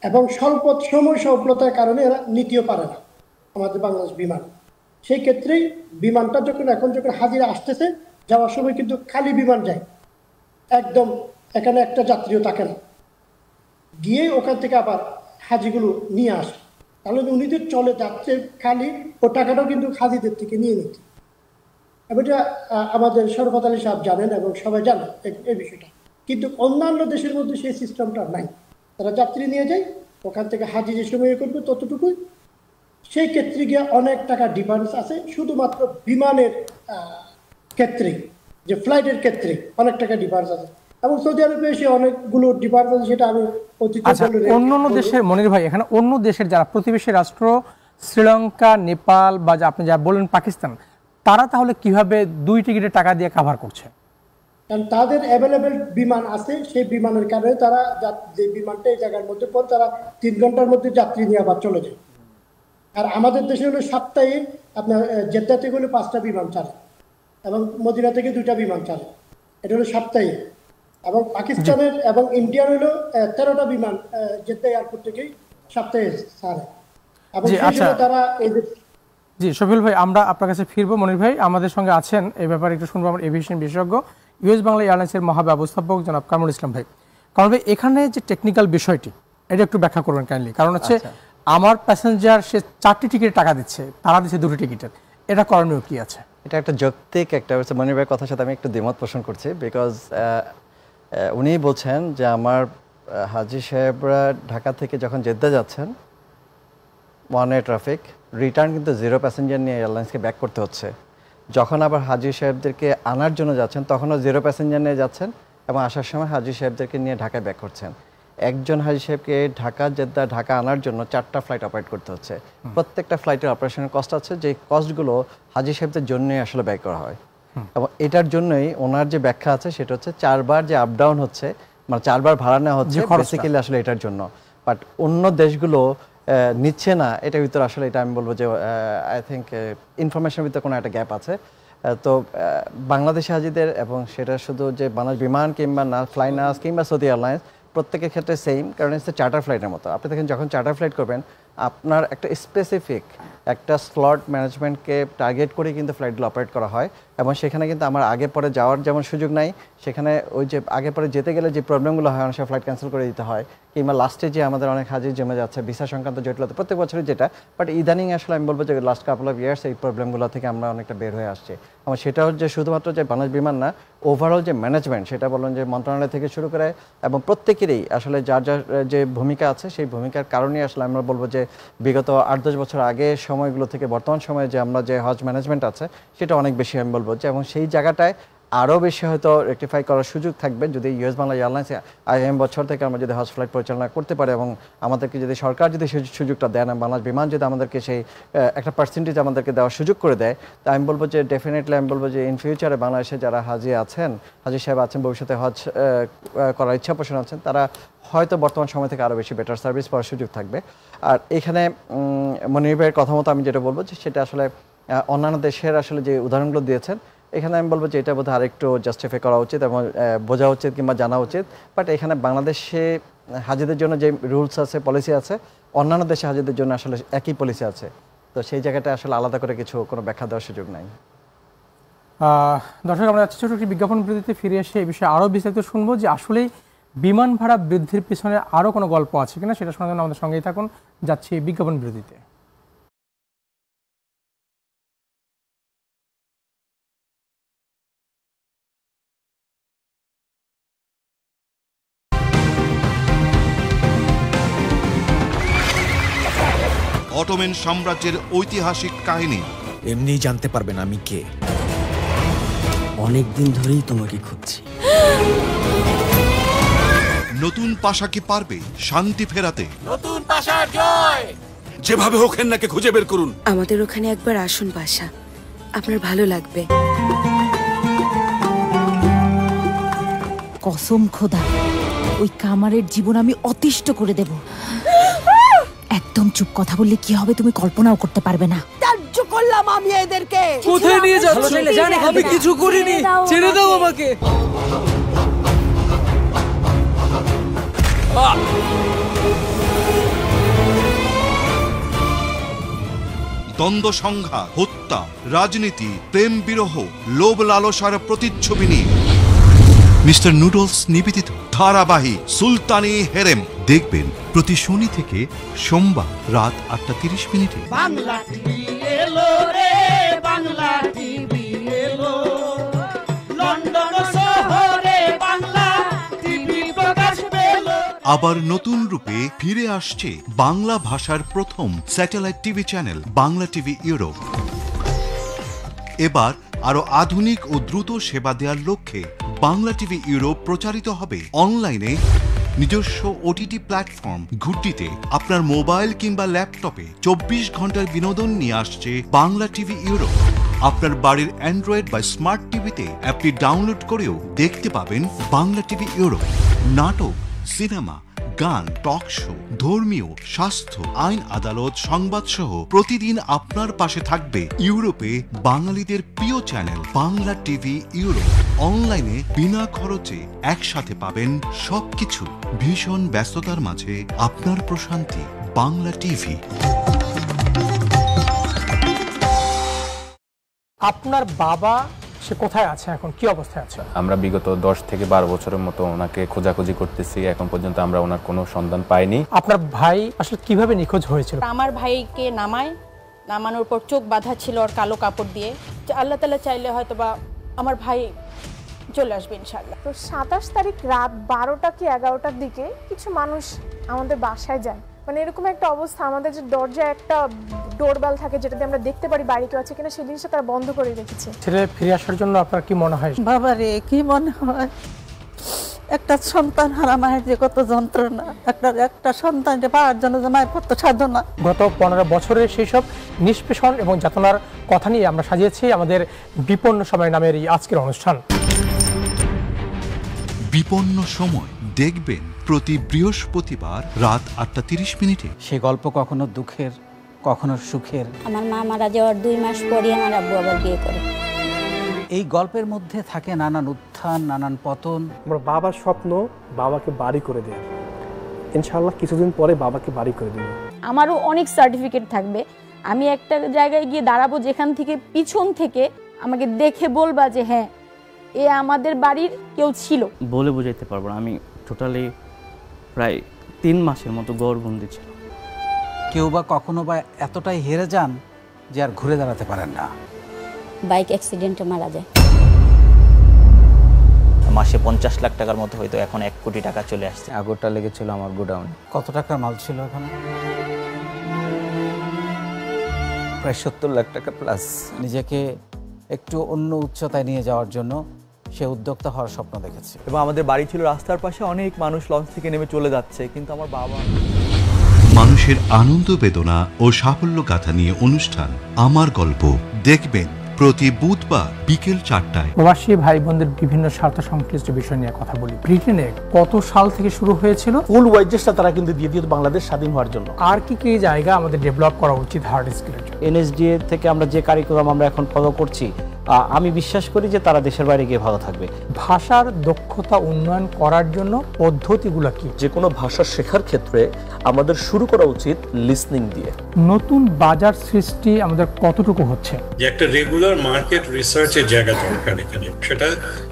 এবং স্বল্প সময় স্বল্পতার কারণে এরা নিতেও পারে না আমাদের বাংলাদেশ বিমান। সেই ক্ষেত্রেই বিমানটা যখন হাজিরা আসতেছে যাওয়ার সময় কিন্তু খালি বিমান যায়, একদম এখানে একটা যাত্রীও থাকে না, গিয়ে ওখান থেকে আবার হাজিগুলো নিয়ে আসে, তাহলে উনিদের চলে যাচ্ছে খালি, ও টাকাটাও কিন্তু হাজিদের থেকে নিয়ে নিতে। এটা আমাদের শরফত আলী সাহেব জানেন এবং সবাই জানেন এই বিষয়টা, কিন্তু অন্যান্য দেশের মধ্যে সেই সিস্টেমটা নাই। তারা যাত্রী নিয়ে যায়, ওখান থেকে হাজি যে সময় করবে ততটুকুই। সেই ক্ষেত্রে গিয়ে অনেক টাকা ডিফারেন্স আছে, শুধুমাত্র বিমানের ক্ষেত্রে, যে ফ্লাইটের ক্ষেত্রে অনেক টাকা ডিফারেন্স আছে, এবং সৌদি আরবে এসে অনেকগুলো ডিফারেন্স আছে, সেটা আমি অন্যান্য দেশের মনির ভাই, এখানে অন্য দেশের যারা প্রতিবেশী রাষ্ট্র শ্রীলঙ্কা, নেপাল বা আপনি যা বললেন পাকিস্তান, তারা তাহলে কিভাবে 2 টিকিটের টাকা দিয়ে কভার করছে? কারণ তাদের অ্যাভেলেবেল বিমান আছে, সেই বিমানের কারণে তারা যে বিমানটা এই জায়গার মধ্যে পর তারা 3 ঘন্টার মধ্যে যাত্রী নিয়ে আবার চলে যায়। আর আমাদের দেশে হলো সপ্তাহে আপনার জেদ্দা থেকে হলো 5টা বিমান চলে এবং মদিনা থেকে 2টা বিমান চলে, এটা হলো সপ্তাহে। এবং পাকিস্তানের এবং ইন্ডিয়ার হলো 13টা বিমান জেদ্দা এয়ারপোর্ট থেকেই সপ্তাহে ছাড়ে, এবং তারা এই জি শফিউল ভাই, আমরা আপনার কাছে ফিরবো। মনির ভাই আমাদের সঙ্গে আছেন, এই ব্যাপারে একটু শুনবো আমরা এভিয়েশন বিশেষজ্ঞ ইউএস বাংলা এয়ারলাইন্সের মহাব্যবস্থাপক জনাব কামরুল ইসলাম ভাই। কারণ ভাই এখানে যে টেকনিক্যাল বিষয়টি এটা একটু ব্যাখ্যা করবেন কাইন্ডলি। কারণ হচ্ছে আমার প্যাসেঞ্জার সে 4টি টিকিটের টাকা দিচ্ছে, তারা দিচ্ছে 2টি টিকিটের, এটা করণীয় কি আছে? এটা একটা যৌক্তিক একটা মনির ভাইয়ের কথার সাথে আমি একটু দ্বিমত পোষণ করছি, বিকজ উনি বলছেন যে আমার হাজি সাহেবরা ঢাকা থেকে যখন জেদ্দা যাচ্ছেন 1 ওয়ে ট্রাফিক, রিটার্ন কিন্তু 0 প্যাসেঞ্জার নিয়ে এয়ারলাইন্সকে ব্যাক করতে হচ্ছে। যখন আবার হাজি সাহেবদেরকে আনার জন্য যাচ্ছেন তখনও 0 প্যাসেঞ্জার নিয়ে যাচ্ছেন এবং আসার সময় হাজি সাহেবদেরকে নিয়ে ঢাকায় ব্যাক করছেন। একজন হাজি সাহেবকে ঢাকা জেদ্দা ঢাকা আনার জন্য 4টা ফ্লাইট অপারেট করতে হচ্ছে। প্রত্যেকটা ফ্লাইটের অপারেশনের কস্ট আছে, যে কস্টগুলো হাজি সাহেবদের জন্যই আসলে ব্যয় করা হয়। এবং এটার জন্যই ওনার যে ব্যাখ্যা আছে সেটা হচ্ছে 4 বার যে আপ ডাউন হচ্ছে, মানে 4 বার ভাড়া নেওয়া হচ্ছে বেসিক্যালি আসলে এটার জন্য। বাট অন্য দেশগুলো নিচ্ছে না, এটার ভিতরে আসলে এটা আমি বলবো যে আই থিঙ্ক ইনফরমেশনের ভিতরে কোনো একটা গ্যাপ আছে। তো বাংলাদেশি হাজিদের, এবং সেটা শুধু যে বাংলাদেশ বিমান কিংবা ফ্লাইনাস কিংবা সৌদি এয়ারলাইন্স, প্রত্যেকের ক্ষেত্রে সেম, কারণ হচ্ছে চার্টার ফ্লাইটের মতো। আপনি দেখেন যখন চার্টার ফ্লাইট করবেন আপনার একটা স্পেসিফিক একটা স্লট ম্যানেজমেন্টকে টার্গেট করে কিন্তু ফ্লাইটগুলো অপারেট করা হয় এবং সেখানে কিন্তু আমার আগে পরে যাওয়ার যেমন সুযোগ নাই, সেখানে ওই যে আগে পরে যেতে গেলে যে প্রবলেমগুলো হয় অনেক সময় ফ্লাইট ক্যান্সেল করে দিতে হয়, কিংবা লাস্টে যে আমাদের অনেক হাজি জমে যাচ্ছে ভিসা সংক্রান্ত জটিলতা প্রত্যেক বছরই যেটা, বাট ইদানিং আসলে আমি বলবো যে লাস্ট কাপল অফ ইয়ার্স এই প্রবলেমগুলো থেকে আমরা অনেকটা বের হয়ে আসছি। এবং সেটা হচ্ছে শুধুমাত্র যে বাংলাদেশ বিমান না, ওভারঅল যে ম্যানেজমেন্ট সেটা বলুন যে মন্ত্রণালয় থেকে শুরু করে এবং প্রত্যেকেরই আসলে যার যার যে ভূমিকা আছে সেই ভূমিকার কারণেই আসলে আমরা বলবো যে বিগত 8-10 বছর আগে সময়গুলো থেকে বর্তমান সময়ে যে আমরা যে হজ ম্যানেজমেন্ট আছে সেটা অনেক বেশি আমি বলবো যে, এবং সেই জায়গাটায় আরও বেশি হয়তো রেকটিফাই করার সুযোগ থাকবে যদি ইউএস বাংলা এয়ারলাইন্স আগামী বছর থেকে আমরা যদি হজ ফ্লাইট পরিচালনা করতে পারি এবং আমাদেরকে যদি সরকার যদি সেই সুযোগটা দেন, বাংলাদেশ বিমান যদি আমাদেরকে সেই একটা পার্সেন্টেজ আমাদেরকে দেওয়ার সুযোগ করে দেয়, তা আমি বলবো যে ডেফিনেটলি আমি বলবো যে ইন ফিউচারে বাংলাদেশে যারা হাজি আছেন, হাজি সাহেব আছেন, ভবিষ্যতে হজ করার ইচ্ছা পোষণ আছেন, তারা হয়তো বর্তমান সময় থেকে আরও বেশি বেটার সার্ভিস পাওয়ার সুযোগ থাকবে। আর এখানে মনির ভাইয়ের কথা মতো আমি যেটা বলবো যে সেটা আসলে অন্যান্য দেশের আসলে যে উদাহরণগুলো দিয়েছেন, এখানে আমি বলবো যে এটা বোধহয় আরেকটু জাস্টিফাই করা উচিত এবং বোঝা উচিত কিংবা জানা উচিত। বাট এখানে বাংলাদেশে হাজিদের জন্য যে রুলস আছে, পলিসি আছে, অন্যান্য দেশে হাজিদের জন্য আসলে একই পলিসি আছে, তো সেই জায়গাটা আসলে আলাদা করে কোনো ব্যাখ্যা দেওয়ার সুযোগ নাই। দর্শক, আমরা ছোট একটি বিজ্ঞাপন বিরতিতে ফিরে এসে এই বিষয়ে আরও বিস্তারিত শুনবো যে আসলে বিমান ভাড়া বৃদ্ধির পিছনে আরও কোনো গল্প আছে কিনা সেটা শোনার জন্য আমাদের সঙ্গেই থাকুন। যাচ্ছি বিজ্ঞাপন বিরতিতে। অটোমান সাম্রাজ্যের ঐতিহাসিক কাহিনী এমনি জানতে পারবেন আমি কে। অনেকদিন ধরেই তোমাকে খুঁজছি। নতুন পাশা কি পারবে শান্তি ফেরাতে? নতুন পাশার জয়! যেভাবে হোক হেন্নাকে খুঁজে বের করুন। আমাদের ওখানে একবার আসুন পাশা, আপনার ভালো লাগবে। কসম খোদা, ওই কামারের জীবন আমি অতিষ্ঠ করে দেব। একদম চুপ, কথা বললে কি হবে তুমি কল্পনাও করতে পারবে না। ত্যায্য করলাম আমি এদেরকে। কোথায় নিয়ে যাচ্ছ? আমি কিছু করিনি, ছেড়ে দাও আমাকে। দ্বন্দ্ব সংঘাত, হত্যা, রাজনীতি, প্রেম বিরহ, লোভ লালসার প্রতিচ্ছবি নিয়ে মিস্টার নুডলস নিবেদিত ধারাবাহিক সুলতানি হেরেম দেখবেন প্রতি শনি থেকে সোমবার রাত 8:30। বাংলা টিভি এলো রে, বাংলা টিভি এলো, লন্ডন শহরে বাংলা টিভি প্রকাশ পেল। আবার নতুন রূপে ফিরে আসছে বাংলা ভাষার প্রথম satellite TV channel Bangla TV Europe. এবার আরো আধুনিক ও দ্রুত সেবা দেওয়ার লক্ষ্যে বাংলা টিভি ইউরোপ প্রচারিত হবে অনলাইনে নিজস্ব ওটিটি প্ল্যাটফর্ম ঘুটটিতে। আপনার মোবাইল কিংবা ল্যাপটপে 24 ঘন্টার বিনোদন নিয়ে আসছে বাংলা টিভি ইউরোপ। আপনার বাড়ির অ্যান্ড্রয়েড বা স্মার্ট টিভিতে অ্যাপটি ডাউনলোড করেও দেখতে পাবেন বাংলা টিভি ইউরোপ। নাটক, সিনেমা, গান, টক শো, ধর্মীয়, স্বাস্থ্য, আইন আদালত, সংবাদ সহ প্রতিদিন আপনার পাশে থাকবে ইউরোপে বাঙালিদের প্রিয় চ্যানেল বাংলা টিভি ইউরোপ। অনলাইনে বিনা খরচে একসাথে পাবেন সবকিছু। ভীষণ ব্যস্ততার মাঝে আপনার প্রশান্তি বাংলা টিভি। আপনার বাবা সে কোথায় আছে এখন, কি অবস্থায় আছে? আমরা বিগত 10 থেকে 12 বছরের মতো ওনাকে খোঁজাখুঁজি করতেছি, এখন পর্যন্ত আমরা ওনার কোনো সন্ধান পাইনি। আপনার ভাই আসলে কিভাবে নিখোঁজ হয়েছিল? আমার ভাইকে নামানোর পর চোখ বাঁধা ছিল ওর কালো কাপড় দিয়ে। আল্লাহ তাআলা চাইলে হয়তো বা আমার ভাই চলে আসবে ইনশাআল্লাহ। তো 27 তারিখ রাত 12টা কি 11টার দিকে কিছু মানুষ আমাদের বাসায় যায়। মানে এরকম একটা অবস্থা, আমাদের যে দরজায় একটা ডোরবেল থাকে যেটাতে আমরা দেখতে পারি বাড়ি কেউ আছে কিনা, সেই জিনিসটা তারা বন্ধ করে রেখেছে। ছেলে ফিরে আসার জন্য আপনার কি মনে হয়? বাবা রে, কি মনে হয়, একটা সন্তান হারা মায়ের যে কত যন্ত্রণা, একটা সন্তানকে পাওয়ার জন্য যে মায়ের কত সাধনা। গত 15 বছরের সেই সব নিষ্পেষণ এবং যাতনার কথা নিয়ে আমরা সাজিয়েছি আমাদের বিপন্ন সময় নামের এই আজকের অনুষ্ঠান। বিপন্ন সময় দেখবেন প্রতি বৃহস্পতিবার রাত 8:30। সে গল্প কখনো দুঃখের, কখনো সুখের। আমার মা মারা যাওয়ার 2 মাস পরই আমার আব্বু আবার বিয়ে করে। এই গল্পের মধ্যে থাকে নানান উত্থান, নানান পতন। আমার বাবার স্বপ্ন বাবাকে বাড়ি করে দেওয়া। ইনশাআল্লাহ কিছুদিন পরে বাবাকে বাড়ি করে দেব। আমারও অনেক সার্টিফিকেট থাকবে। আমি একটা জায়গায় গিয়ে দাঁড়াবো যেখান থেকে পিছন থেকে আমাকে দেখে বলবা যে হ্যাঁ এ আমাদের বাড়ির কেউ ছিল। বলে বোঝাইতে পারবো না, আমি টোটালি প্রায় 3 মাসের মতো গড়বন্দি ছিল। কেউ বা কখনো বা এতটাই হেরে যান যে আর ঘুরে দাঁড়াতে পারেন না। বাইক অ্যাক্সিডেন্টে মারা যায়। মাসে 50 লাখ টাকার মতো হয়তো, এখন 1 কোটি টাকা চলে আসছে। আগুনটা লেগেছিল আমার গোডাউনে। কত টাকার মাল ছিল এখানে? প্রায় 70 লাখ টাকা প্লাস। নিজেকে একটু অন্য উচ্চতায় নিয়ে যাওয়ার জন্য সে উদ্যোক্তা হওয়ার স্বপ্ন দেখেছে। এবং আমাদের বাড়ি ছিল রাস্তার পাশে, অনেক মানুষ লঞ্চ থেকে নেমে চলে যাচ্ছে, কিন্তু আমার বাবা। মানুষের আনন্দ বেদনা ও সাফল্য গাথা নিয়ে অনুষ্ঠান আমার গল্প দেখবেন প্রতি বুধবার বিকেল 4টায়। প্রবাসী ভাই বোনদের বিভিন্ন স্বার্থ সংশ্লিষ্ট বিষয় নিয়ে কথা বলি। ব্রিটেনে কত সাল থেকে শুরু হয়েছিল? ফুল ওয়েজেসটা তারা কিন্তু দিয়ে দিত বাংলাদেশ স্বাধীন হওয়ার জন্য। আর কি কি জায়গা আমাদের ডেভেলপ করা উচিত হার্ড স্কিলের জন্য? এনএসডিএ থেকে আমরা যে কারিকুলাম আমরা এখন ফলো করছি, আমি বিশ্বাস করি যে তারা দেশের বাইরে গিয়ে ভালো থাকবে। ভাষার দক্ষতা উন্নয়ন করার জন্য পদ্ধতিগুলো কি? যে কোনো ভাষা শেখার ক্ষেত্রে আমাদের শুরু করা উচিত লিসনিং দিয়ে। নতুন বাজার সৃষ্টি আমাদের কতটুকু হচ্ছে? যে একটা রেগুলার মার্কেট রিসার্চের জায়গা দরকার এখানে, সেটা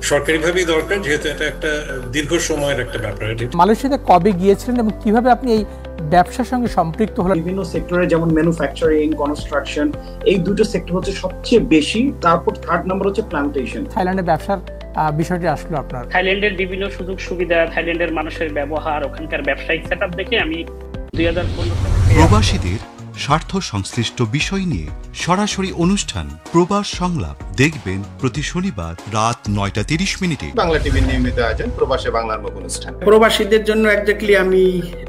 সরকারিভাবেই দরকার, যেহেতু এটা একটা দীর্ঘ সময়ের একটা ব্যাপার। মালয়েশিয়াতে কবে গিয়েছিলেন এবং কিভাবে আপনি এই ব্যবসার সঙ্গে সম্পৃক্ত হলেন? বিভিন্ন সেক্টরে যেমন ম্যানুফ্যাকচারিং, কনস্ট্রাকশন, এই দুটো সেক্টর হচ্ছে সবচেয়ে বেশি। তারপর থার্ড নাম্বার হচ্ছে প্ল্যান্টেশন। থাইল্যান্ডে ব্যবসার বিষয়টি আসলো আপনার? থাইল্যান্ডের বিভিন্ন সুযোগ সুবিধা, থাইল্যান্ডের মানুষের ব্যবহার, ওখানকার ব্যবসায়িক সেটআপ দেখে আমি 2015 প্রবাসীদের স্বার্থ সংশ্লিষ্ট বিষয় নিয়ে সরাসরি অনুষ্ঠান প্রবাস সংলাপ দেখবেন প্রতি শনিবার রাত 9:30 বাংলা টিভির নিয়মিত আয়োজন প্রবাসে বাংলার মুখ অনুষ্ঠান। প্রবাসীদের জন্য এক্স্যাক্টলি আমি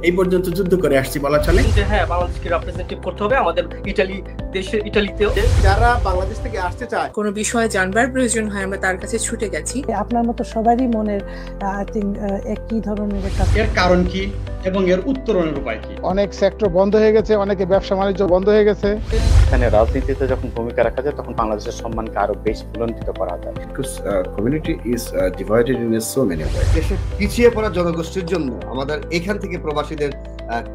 এই পর্যন্ত যুদ্ধ করে আসছি বলা চলে। যে হ্যাঁ বাংলাদেশকে রিপ্রেজেন্টেটিভ করতে হবে আমাদের ইটালিতেও। যারা বাংলাদেশ থেকে আসতে চায়, কোনো বিষয়ে জানবার প্রয়োজন হয়, আমরা তার কাছে ছুটে গেছি। আপনার মতো সবারই মনের একই ধরনের একটা, এর কারণ কি এবং এর উত্তরণের উপায় কি? অনেক সেক্টর বন্ধ হয়ে গেছে, অনেকে ব্যবসা বাণিজ্য বন্ধ হয়ে গেছে। এখানে রাজনীতিতে যখন ভূমিকা রাখা যায় তখন বাংলাদেশের সম্মানকে আরো বেশি বুলন্দিত করা যায়। Because community is divided in so many ways. দেশের পিছিয়ে পড়া জনগোষ্ঠীর জন্য আমাদের এখান থেকে প্রবাসীদের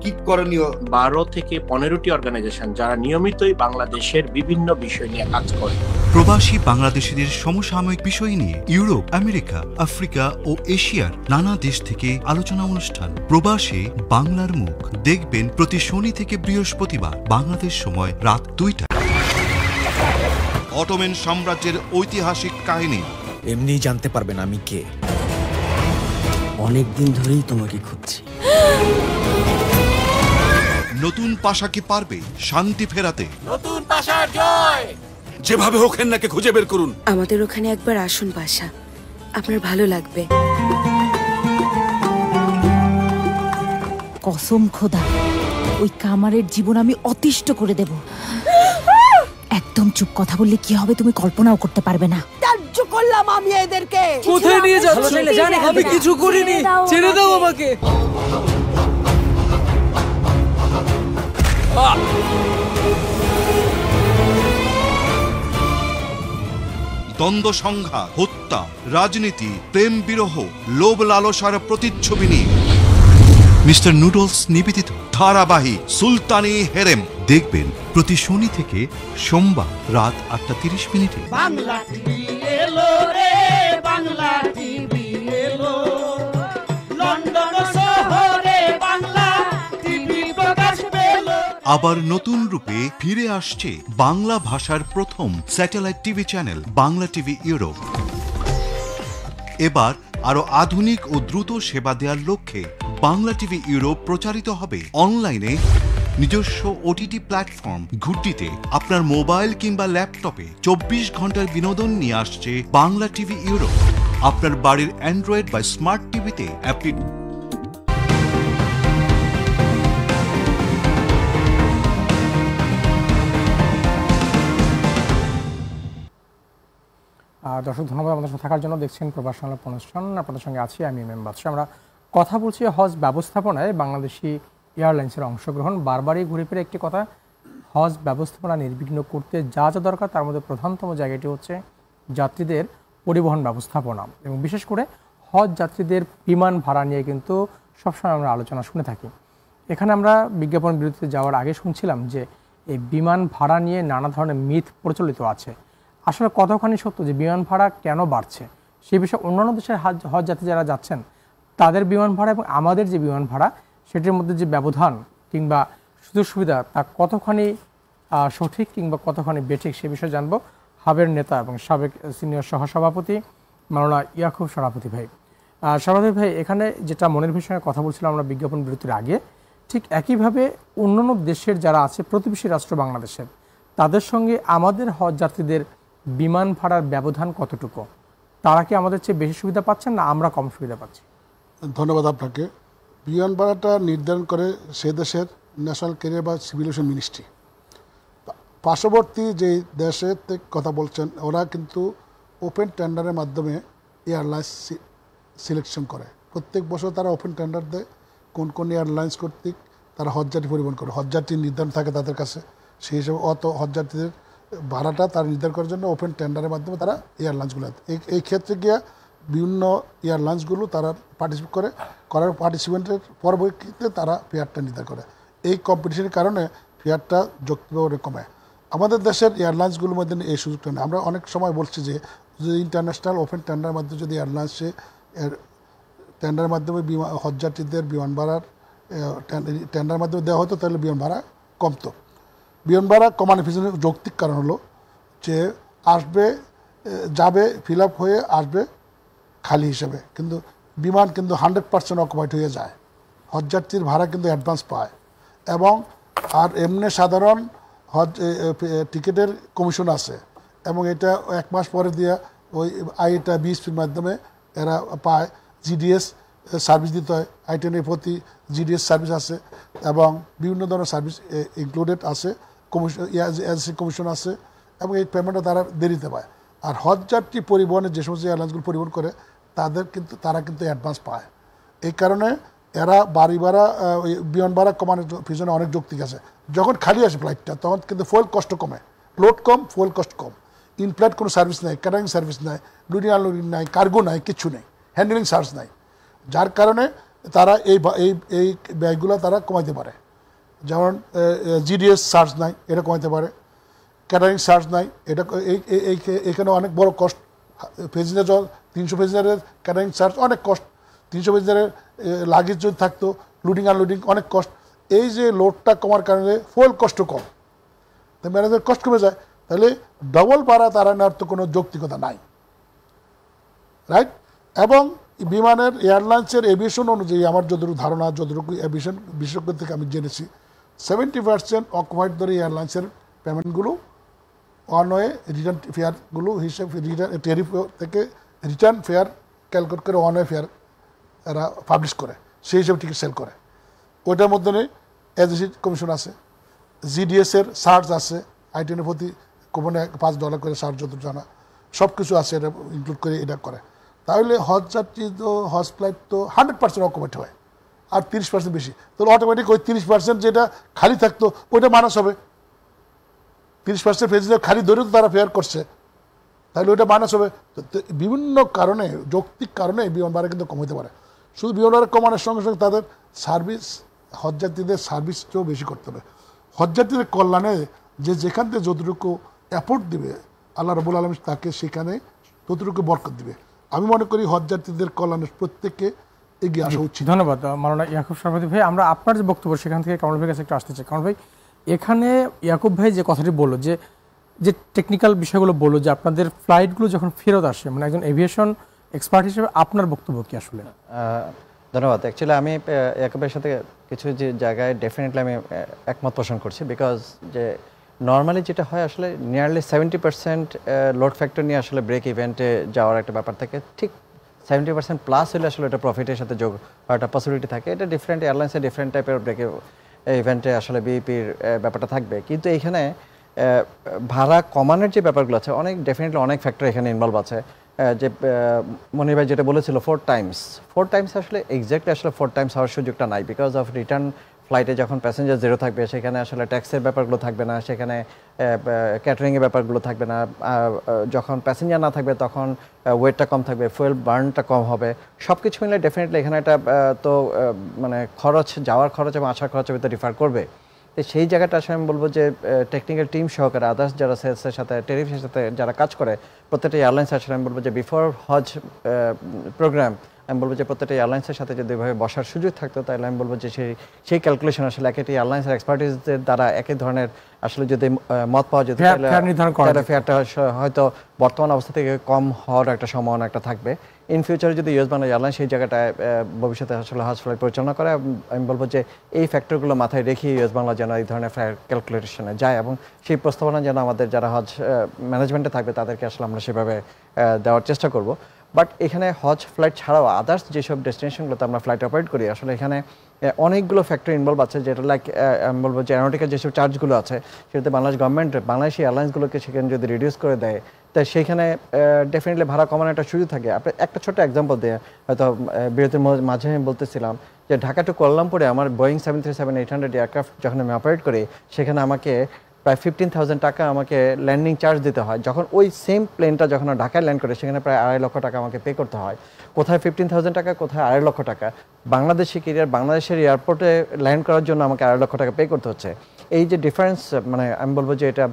কি করণীয়? 12 থেকে 15টি অর্গানাইজেশন যারা নিয়মিতই বাংলাদেশের বিভিন্ন বিষয় নিয়ে কাজ করে। প্রবাসী বাংলাদেশীদের সমসাময়িক বিষয় নিয়ে ইউরোপ, আমেরিকা, আফ্রিকা ও এশিয়ার নানা দেশ থেকে আলোচনা অনুষ্ঠান প্রবাসে বাংলার মুখ দেখবেন প্রতি শনি থেকে বৃহস্পতিবার বাংলাদেশ সময় রাত 2টায়। অটোমান সাম্রাজ্যের ঐতিহাসিক কাহিনী এমনি জানতে পারবেন আমি কে। অনেক দিন ধরেই তোমাকে খুঁজছি। নতুন পাশা কি পারবে শান্তি ফেরাতে? নতুন পাশার জয়। যেভাবে হোক হেন্নাকে খুঁজে বের করুন। আমাদের ওখানে একবার আসুন পাশা, আপনার ভালো লাগবে। কসম খোদা, ওই কামারের জীবন আমি অতিষ্ঠ করে দেব। একদম চুপ, কথা বললে কি হবে তুমি কল্পনাও করতে পারবে না। ত্যায্য করলাম আমি এদেরকে। কোথায় নিয়ে যাচ্ছ? আমি কিছু করিনি, ছেড়ে দাও আমাকে। দ্বন্দ্ব সংঘাত, হত্যা, রাজনীতি, প্রেম বিরহ, লোভ লালসার প্রতিচ্ছবি নিয়ে মিস্টার নুডলস নিবেদিত ধারাবাহিক সুলতানি হেরেম দেখবেন প্রতি শনি থেকে সোমবার রাত 8:30। বাংলা টিভি এলো রে, বাংলা টিভি এলো, লন্ডন শহরে বাংলা টিভি প্রকাশ পেল। আবার নতুন রূপে ফিরে আসছে বাংলা ভাষার প্রথম satellite TV channel Bangla TV Europe. এবার আরো আধুনিক ও দ্রুত সেবা দেওয়ার লক্ষ্যে বাংলা টিভি ইউরোপ প্রচারিত হবে অনলাইনে নিজস্ব ওটিটি প্ল্যাটফর্ম ঘুটটিতে। আপনার মোবাইল কিংবা ল্যাপটপে 24 ঘন্টার বিনোদন নিয়ে আসছে বাংলা টিভি ইউরোপ। আপনার বাড়ির অ্যান্ড্রয়েড বা স্মার্ট টিভিতে অ্যাপটি দর্শক ধন্যবাদ আমাদের সাথে থাকার জন্য। দেখছেন প্রবাস সংলাপ অনুষ্ঠান, আপনাদের সঙ্গে আছি আমি এম বাদশা। আমরা কথা বলছি হজ ব্যবস্থাপনায় বাংলাদেশি এয়ারলাইন্সের অংশগ্রহণ। বারবারই ঘুরে ফিরে একটি কথা, হজ ব্যবস্থাপনা নির্বিঘ্ন করতে যা যা দরকার তার মধ্যে প্রধানতম জায়গাটি হচ্ছে যাত্রীদের পরিবহন ব্যবস্থাপনা, এবং বিশেষ করে হজ যাত্রীদের বিমান ভাড়া নিয়ে কিন্তু সবসময় আমরা আলোচনা শুনে থাকি। এখানে আমরা বিজ্ঞাপন বিরতিতে যাওয়ার আগে শুনছিলাম যে এই বিমান ভাড়া নিয়ে নানা ধরনের মিথ প্রচলিত আছে। আসলে কতখানি সত্য যে বিমান ভাড়া কেন বাড়ছে সেই বিষয়ে অন্যান্য দেশের হজ যাত্রী যারা যাচ্ছেন তাদের বিমান ভাড়া এবং আমাদের যে বিমান ভাড়া সেটির মধ্যে যে ব্যবধান কিংবা সুযোগ সুবিধা তা কতখানি সঠিক কিংবা কতখানি বেঠিক সে বিষয়ে জানবো হাবের নেতা এবং সাবেক সিনিয়র সহসভাপতি মাওলানা ইয়াকুব সভাপতি ভাই। সভাপতি ভাই, এখানে যেটা মনের বিষয়ে কথা বলছিলাম আমরা বিজ্ঞাপন বিরতির আগে, ঠিক একইভাবে অন্যান্য দেশের যারা আছে প্রতিবেশী রাষ্ট্র বাংলাদেশের তাদের সঙ্গে আমাদের হজ যাত্রীদের বিমান ভাড়ার ব্যবধান কতটুকু? তারা কি আমাদের চেয়ে বেশি সুবিধা পাচ্ছেন না আমরা কম সুবিধা পাচ্ছি? ধন্যবাদ আপনাকে। বিমান ভাড়াটা নির্ধারণ করে সে দেশের ন্যাশনাল ক্যারিয়ার বা সিভিল মিনিস্ট্রি। পার্শ্ববর্তী যে দেশের কথা বলছেন ওরা কিন্তু ওপেন টেন্ডারের মাধ্যমে এয়ারলাইন্স সিলেকশন করে। প্রত্যেক বছর তারা ওপেন টেন্ডার দেয় কোন কোন এয়ারলাইন্স কর্তৃক তারা হজযাত্রী পরিবহন করে। হজযাত্রী নির্ধারণ থাকে তাদের কাছে, সেই হিসেবে অত হজযাত্রীদের ভাড়াটা তারা নির্ধারণ করার জন্য ওপেন টেন্ডারের মাধ্যমে তারা এয়ারলাইন্সগুলো এই ক্ষেত্রে গিয়া বিভিন্ন এয়ারলাইন্সগুলো তারা পার্টিসিপেট করার পার্টিসিপেন্টের পরবর্তীতে তারা ফেয়ারটা নির্ধারণ করে। এই কম্পিটিশনের কারণে ফেয়ারটা যৌক্তিকভাবে কমে। আমাদের দেশের এয়ারলাইন্সগুলোর মধ্যে এই সুযোগটা নেই। আমরা অনেক সময় বলছি যে যদি ইন্টারন্যাশনাল ওপেন টেন্ডারের মাধ্যমে যদি এয়ারলাইন্সে টেন্ডারের মাধ্যমে হজযাত্রীদের বিমান ভাড়ার টেন্ডারের মাধ্যমে দেওয়া হতো তাহলে বিমান ভাড়া কমতো। বিমান ভাড়া কমানোর পিছনে যৌক্তিক কারণ হলো যে যাবে ফিল আপ হয়ে আসবে খালি হিসেবে, কিন্তু বিমান কিন্তু 100% অকুপাইড হয়ে যায়। হজযাত্রীর ভাড়া কিন্তু অ্যাডভান্স পায় এবং আর এমনি সাধারণ হজ টিকিটের কমিশন আছে এবং এটা 1 মাস পরে দিয়ে ওই আইটা বিএসপির মাধ্যমে এরা পায়। জিডিএস সার্ভিস দিতে হয়, আইটেনের প্রতি জিডিএস সার্ভিস আছে এবং বিভিন্ন ধরনের সার্ভিস ইনক্লুডেড আছে, কমিশন এজেন্সি কমিশন আছে এবং এই পেমেন্টটা তারা দেরিতে পায়। আর হজযাত্রী পরিবহনের যে সমস্ত এয়ারলাইন্সগুলো পরিবহন করে তারা কিন্তু অ্যাডভান্স পায়। এই কারণে এরা বাড়ি ভাড়া বিমান ভাড়া কমানোর পিছনে অনেক যৌক্তিক আছে। যখন খালি আসে ফ্লাইটটা তখন কিন্তু ফুয়েল কষ্ট কমে, লোড কম, ফুয়েল কষ্ট কম। ইন ফ্লাইট কোনো সার্ভিস নাই, ক্যাটারিং সার্ভিস নাই, লোডিং আনলোডিং নাই, কার্গো নাই, কিচ্ছু নেই, হ্যান্ডেলিং সার্ভিস নাই, যার কারণে তারা এই ব্যয়গুলো তারা কমাইতে পারে। যেমন জিডিএস চার্জ নাই, এটা কমাইতে পারে। ক্যাটারিং চার্জ নাই, এটা এখানে অনেক বড় কস্ট। প্যাসেঞ্জার 300 প্যাসেঞ্জারের ক্যাটারিং চার্জ অনেক কস্ট। 300 প্যাসেঞ্জারের লাগেজ যদি থাকতো, লোডিং আনলোডিং অনেক কস্ট। এই যে লোডটা কমার কারণে ফুয়েল কষ্ট কম, তাই ম্যানেজার কষ্ট কমে যায়, তাহলে ডবল ভাড়া তারা নেওয়ার তো কোনো যৌক্তিকতা নাই, রাইট? এবং বিমানের এয়ারলাইন্সের এভিয়েশন অনুযায়ী আমার যতটুকু ধারণা, যতটুকু এভিয়েশন বিশেষজ্ঞ থেকে আমি জেনেছি 70% অকুপাইড ধরে এয়ারলাইন্সের পেমেন্টগুলো ওয়ান ওয়ে রিটার্ন ফেয়ারগুলো হিসেবে টেরিফ থেকে রিটার্ন ফেয়ার ক্যালকুলেট করে ওয়ান ওয়ে ফেয়ার এরা পাবলিশ করে, সেই হিসেবে টিকিট সেল করে। ওইটার মধ্যে এজেন্সি কমিশন আছে, জিডিএসের চার্জ আছে, আইটেনের প্রতি কুপনে $5 করে চার্জ যত জানা সব কিছু আছে, এটা ইনক্লুড করে এটা করে। তাহলে হজযাত্রী তো হজ ফ্লাইট তো 100% অকুপাইড হয়, আর 30% বেশি, তাহলে অটোমেটিক ওই 30% যেটা খালি থাকতো ওইটা মাইনাস হবে। 30% প্যাসেঞ্জার খালি ধরে তো তারা ফেয়ার করছে, তাহলে ওইটা মাইনাস হবে। বিভিন্ন কারণে, যৌক্তিক কারণে বিমান ভাড়া কিন্তু কম হতে পারে। শুধু বিমান ভাড়া কমানোর সঙ্গে সঙ্গে তাদের সার্ভিস, হজযাত্রীদের সার্ভিসটাও বেশি করতে হবে। হজযাত্রীদের কল্যাণে যেখান থেকে যতটুকু অ্যাফোর্ড দিবে আল্লাহ রাব্বুল আলামিন তাকে সেখানে ততটুকু বরকত দিবে। আমি মনে করি হজযাত্রীদের কল্যাণে প্রত্যেককে এগিয়ে আসা উচিত। ধন্যবাদ মাওলানা ইয়াকুব সভাপতি ভাই। আমরা আপনার যে বক্তব্য সেখান থেকে কামাল ভাইয়ের কাছে একটু আসতে চাই। কামাল ভাই, এখানে ইয়াকুব ভাই যে কথাটি বললো, যে টেকনিক্যাল বিষয়গুলো বললো, যে আপনাদের ফ্লাইটগুলো যখন ফেরত আসে, মানে একজন এভিয়েশন এক্সপার্ট হিসেবে আপনার বক্তব্য কি আসলে? ধন্যবাদ। অ্যাকচুয়ালি আমি ইয়াকুবের সাথে কিছু যে জায়গায় ডেফিনেটলি আমি একমত পোষণ করছি। বিকজ যে নর্মালি যেটা হয় আসলে নিয়ারলি 70% লোড ফ্যাক্টর নিয়ে আসলে ব্রেক ইভেন্টে যাওয়ার একটা ব্যাপার থাকে। ঠিক 70% প্লাস হলে আসলে এটা প্রফিটের সাথে যোগ হওয়ার একটা পসিবিলিটি থাকে। এটা ডিফারেন্ট এয়ারলাইন্সে ডিফারেন্ট টাইপের ব্রেক ইভেন্টে আসলে বিইপির ব্যাপারটা থাকবে। কিন্তু এইখানে ভাড়া কমানোর যে ব্যাপারগুলো আছে অনেক ডেফিনেটলি অনেক ফ্যাক্টর এখানে ইনভলভ আছে। যে মনির ভাই যেটা বলেছিল 4 টাইমস আসলে এক্স্যাক্টলি আসলে 4 টাইমস হওয়ার সুযোগটা নাই, বিকজ অফ রিটার্ন ফ্লাইটে যখন প্যাসেঞ্জার জিরো থাকবে সেখানে আসলে ট্যাক্সের ব্যাপারগুলো থাকবে না, সেখানে ক্যাটারিংয়ের ব্যাপারগুলো থাকবে না, যখন প্যাসেঞ্জার না থাকবে তখন ওয়েটটা কম থাকবে, ফুয়েল বার্নটা কম হবে, সব কিছু মিলে ডেফিনেটলি এখানে একটা তো মানে খরচ, যাওয়ার খরচ এবং আসার খরচের ভিতরে ডিফার করবে। তো সেই জায়গাটা আসলে আমি বলবো যে টেকনিক্যাল টিম সহকারে আদার্স যারা সেলসের সাথে টেরিফের সাথে যারা কাজ করে প্রত্যেকটা এয়ারলাইন্স আসলে আমি বলবো যে বিফোর হজ প্রোগ্রাম আমি বলবো যে প্রত্যেকটা এয়ারলাইন্সের সাথে যদি এভাবে বসার সুযোগ থাকতো তাহলে আমি বলবো যে সেই ক্যালকুলেশন আসলে এক একটি এয়ারলাইন্সের এক্সপার্টিসদের দ্বারা একই ধরনের আসলে যদি মত পাওয়া যেত তাহলে ফেয়ারটা হয়তো বর্তমান অবস্থা থেকে কম হওয়ার একটা সম্ভাবনা একটা থাকবে। ইন ফিউচারে যদি ইউএস বাংলা এয়ারলাইন্স সেই জায়গাটায় ভবিষ্যতে আসলে হজ ফ্লাইট পরিচালনা করে, আমি বলবো যে এই ফ্যাক্টরগুলো মাথায় রেখে ইউএস বাংলা যেন এই ধরনের ফেয়ার ক্যালকুলেশনে যায় এবং সেই প্রস্তাবনা যেন আমাদের যারা হজ ম্যানেজমেন্টে থাকবে তাদেরকে আসলে আমরা সেভাবে দেওয়ার চেষ্টা করব। বাট এখানে হজ ফ্লাইট ছাড়াও আদার্স যেসব ডেস্টিনেশনগুলোতে আমরা ফ্লাইট অপারেট করি আসলে এখানে অনেকগুলো ফ্যাক্টর ইনভলভ আছে, যেটা লাইক আমি বলবো যে অ্যারোনটিক্যাল যেসব চার্জগুলো আছে সেটাতে বাংলাদেশ গভর্নমেন্ট বাংলাদেশি এয়ারলাইন্সগুলোকে সেখানে যদি রিডিউস করে দেয় তাই সেইখানে ডেফিনেটলি ভাড়া কমানোর একটা সুযোগ থাকে। আপনি একটা ছোট্ট এক্সাম্পল দিয়ে হয়তো বিরতির মাঝে আমি বলতেছিলাম যে ঢাকা টু কুয়ালালামপুরে আমার বোয়িং 737-800 এয়ারক্রাফট যখন আমি অপারেট করি সেখানে আমাকে প্রায় 15,000 টাকা আমাকে ল্যান্ডিং চার্জ দিতে হয়। যখন ওই সেম প্লেনটা যখন ঢাকায় ল্যান্ড করে সেখানে প্রায় 2.5 লক্ষ টাকা আমাকে পে করতে হয়। কোথায় 15,000 টাকা, কোথায় 2.5 লক্ষ টাকা। বাংলাদেশি ক্যারিয়ার বাংলাদেশের এয়ারপোর্টে ল্যান্ড করার জন্য আমাকে 2.5 লক্ষ টাকা পে করতে হচ্ছে। এই যে ডিফারেন্স, মানে আমি বলবো যে এটা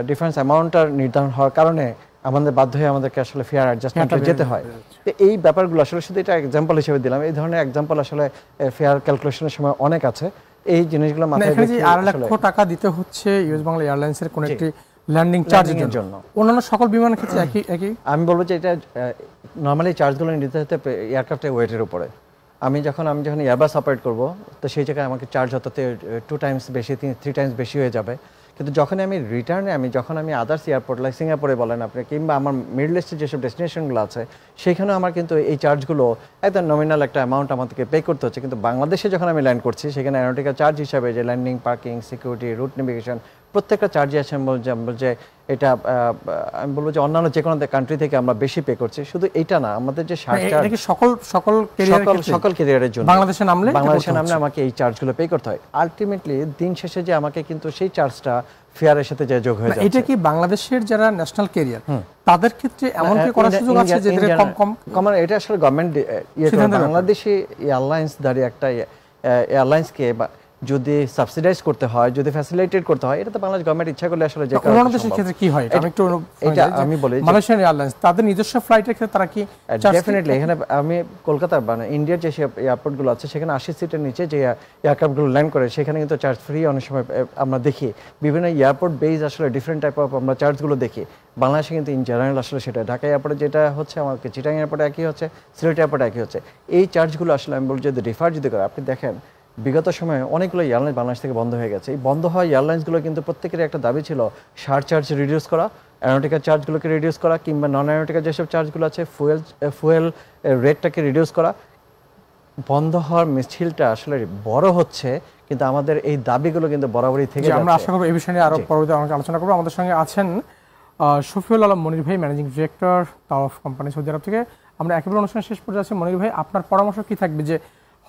ডিফারেন্স অ্যামাউন্টটা নির্ধারণ হওয়ার কারণে আমাদের বাধ্য হয়ে আমাদেরকে আসলে ফেয়ার অ্যাডজাস্টমেন্টে যেতে হয়। তো এই ব্যাপারগুলো আসলে শুধু এটা এক্সাম্পল হিসেবে দিলাম, এই ধরনের এক্সাম্পল আসলে ফেয়ার ক্যালকুলেশনের সময় অনেক আছে। এই জিনিসগুলো মাথায় রেখে 2.5 লক্ষ টাকা দিতে হচ্ছে ইউএস বাংলা এয়ারলাইন্সের কোন একটি ল্যান্ডিং চার্জের জন্য। অন্যান্য সকল বিমানের ক্ষেত্রে একই আমি বলবো যে এটা নরমালি চার্জগুলো নিতে হতে এয়ারক্রাফটের ওয়েটের উপরে। আমি যখন এয়ারবাস অপারেট করব তো সেই জায়গায় আমাকে চার্জ হতে 2 টাইমস বেশি 3 টাইমস বেশি হয়ে যাবে। কিন্তু যখন আমি রিটার্নে যখন আমি আদার্স এয়ারপোর্ট লাইক সিঙ্গাপুরে বলেন আপনি কিংবা আমার মিডল ইস্টের যেসব ডেস্টিনেশনগুলো আছে সেখানেও আমার কিন্তু এই চার্জগুলো একদম নমিনাল একটা অ্যামাউন্ট আমাদেরকে পে করতে হচ্ছে। কিন্তু বাংলাদেশে যখন আমি ল্যান্ড করছি সেখানে অ্যারোনটিক্যাল চার্জ হিসাবে যে landing, parking, security, route navigation প্রত্যেকটা চার্জই আছে। যে এটা আমি বলবো যে অন্যান্য যে কোনো কান্ট্রি থেকে আমরা বেশি পে করছি। শুধু এইটা না, আমাদের যে সকল ক্যারিয়ারের জন্য বাংলাদেশে নামলে আমাকে এই চার্জগুলো পে করতে হয়। আলটিমেটলি দিন শেষে যে আমাকে কিন্তু সেই চার্জটা ফেয়ারের সাথে যে যোগ হয়ে যায়। এটা কি বাংলাদেশের যারা ন্যাশনাল ক্যারিয়ার তাদের ক্ষেত্রে এমন কি করার সুযোগ আছে যে কম এটা আসলে গভর্নমেন্ট বাংলাদেশি এয়ারলাইন্স দাঁড়িয়ে একটা এয়ারলাইন্সকে যদি সাবসিডাইজ করতে হয়, যদি ফ্যাসিলিটেট করতে হয়, এটা তো বাংলাদেশ গভর্নমেন্ট ইচ্ছা করলে আসলে যে অন্য দেশের ক্ষেত্রে কি হয় আমি একটু এটা আমি বলি মালয়েশিয়ান এয়ারলাইন্স তাদের নিজস্ব ফ্লাইটের ক্ষেত্রে তারা কি ডেফিনেটলি এখানে আমি কলকাতা ইন্ডিয়ার যে এয়ারপোর্টগুলো আছে সেখানে 80 সিটের নিচে যে এয়ারক্রাফটগুলো ল্যান্ড করে সেখানে কিন্তু চার্জ ফ্রি অনেক সময় আমরা দেখি। বিভিন্ন এয়ারপোর্ট বেস আসলে ডিফারেন্ট টাইপ অফ আমরা চার্জগুলো দেখি। বাংলাদেশে কিন্তু ইন জেনারেল আসলে সেটা ঢাকা এয়ারপোর্টে যেটা হচ্ছে, আমাকে চিটাং এয়ারপোর্টে একই হচ্ছে, সিলেট এয়ারপোর্টে একই হচ্ছে। এই চার্জগুলো আসলে আমি বলছি যদি রিফার যদি করে আপনি দেখেন বিগত সময়ে অনেকগুলো এয়ারলাইন্স বাংলাদেশ থেকে বন্ধ হয়ে গেছে। এই বন্ধ হওয়া এয়ারলাইন্সগুলো কিন্তু প্রত্যেকেরই একটা দাবি ছিল চার্জ রিডিউস করা, অ্যারোনটিক্যাল চার্জগুলোকে রিডিউস করা কিংবা নন অ্যারোনটিক্যাল যেসব চার্জগুলো আছে ফুয়েল রেটটাকে রিডিউস করা। বন্ধ হওয়ার মিছিলটা আসলে বড় হচ্ছে কিন্তু আমাদের এই দাবিগুলো কিন্তু বরাবরই থেকে যাচ্ছে। আমরা আশা করব এই বিষয়ে নিয়ে আরো পরবর্তী আলোচনা করব। আমাদের সঙ্গে আছেন শফিউল আলম মনির ভাই, ম্যানেজিং ডিরেক্টর তাওয়াফ কোম্পানি সৌদি আরব থেকে। আমরা একেবারে অনুষ্ঠানের শেষ পর্যায়ে আছি। মনির ভাই, আপনার পরামর্শ কি থাকবে যে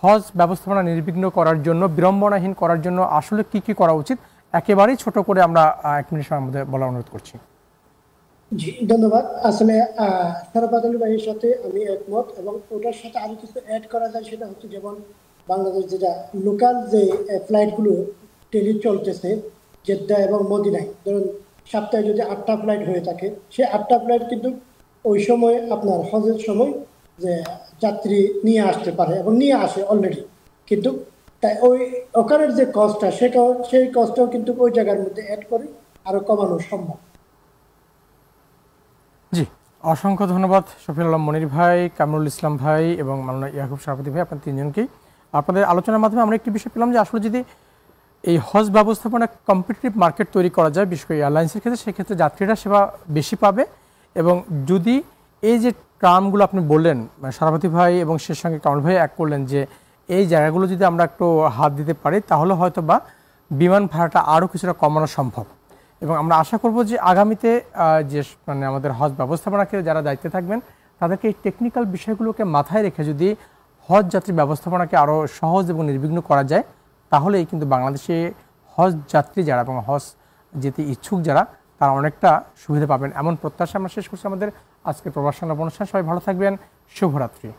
হজ ব্যবস্থাপনা নির্বিঘ্ন করার জন্য, বিড়ম্বনাহীন করার জন্য আসলে কি কি করা উচিত? একেবারেই ছোট করে আমরা 1 মিনিট সময়ের মধ্যে বলার অনুরোধ করছি। জি ধন্যবাদ। আসলে সরবাদল ভাইয়ের সাথে আমি একমত এবং ওটার সাথে আরো কিছু অ্যাড করা যায়। সেটা হচ্ছে যেমন বাংলাদেশ যেটা লোকাল যে ফ্লাইটগুলো ডেলি চলতেছে জেদ্দা এবং মদিনায়, ধরুন সপ্তাহে যদি 8টা ফ্লাইট হয়ে থাকে, সেই 8টা ফ্লাইট কিন্তু ওই সময় আপনার হজের সময় যে যাত্রী নিয়ে আসতে পারে এবং নিয়ে আসে অলরেডি। কিন্তু তাই ওখানের যে কস্টটা সেই কস্টটাও কিন্তু ওই জায়গার মধ্যে অ্যাড করে আরো কমানো সম্ভব। জি, অসংখ্য ধন্যবাদ শফিউল আলম মনির ভাই, কামরুল ইসলাম ভাই এবং মাওলানা ইয়াকুব সভাপতি ভাই, আপনার তিনজনকেই। আপনাদের আলোচনার মাধ্যমে আমরা একটি বিষয় পেলাম যে আসলে যদি এই হজ ব্যবস্থাপনা কম্পিটিটিভ মার্কেট তৈরি করা যায় বিশেষ করে এয়ারলাইন্সের ক্ষেত্রে, সেক্ষেত্রে যাত্রীরা সেবা বেশি পাবে। এবং যদি এই যে টার্মগুলো আপনি বললেন সভাপতি ভাই এবং সে সঙ্গে কামরুল ভাই এক করলেন যে এই জায়গাগুলো যদি আমরা একটু হাত দিতে পারি তাহলে হয়তো বা বিমান ভাড়াটা আরও কিছুটা কমানো সম্ভব। এবং আমরা আশা করব যে আগামীতে যে আমাদের হজ ব্যবস্থাপনাকে যারা দায়িত্বে থাকবেন তাদেরকে এই টেকনিক্যাল বিষয়গুলোকে মাথায় রেখে যদি হজ যাত্রী ব্যবস্থাপনাকে আরও সহজ এবং নির্বিঘ্ন করা যায় তাহলেই কিন্তু বাংলাদেশে হজ যাত্রী যারা এবং হজ যেতে ইচ্ছুক যারা তারা অনেকটা সুবিধা পাবেন এমন প্রত্যাশা আমরা শেষ করছি আমাদের আজকের প্রবাস সংলাপ অনুষ্ঠান। সবাই ভালো থাকবেন, শুভরাত্রি।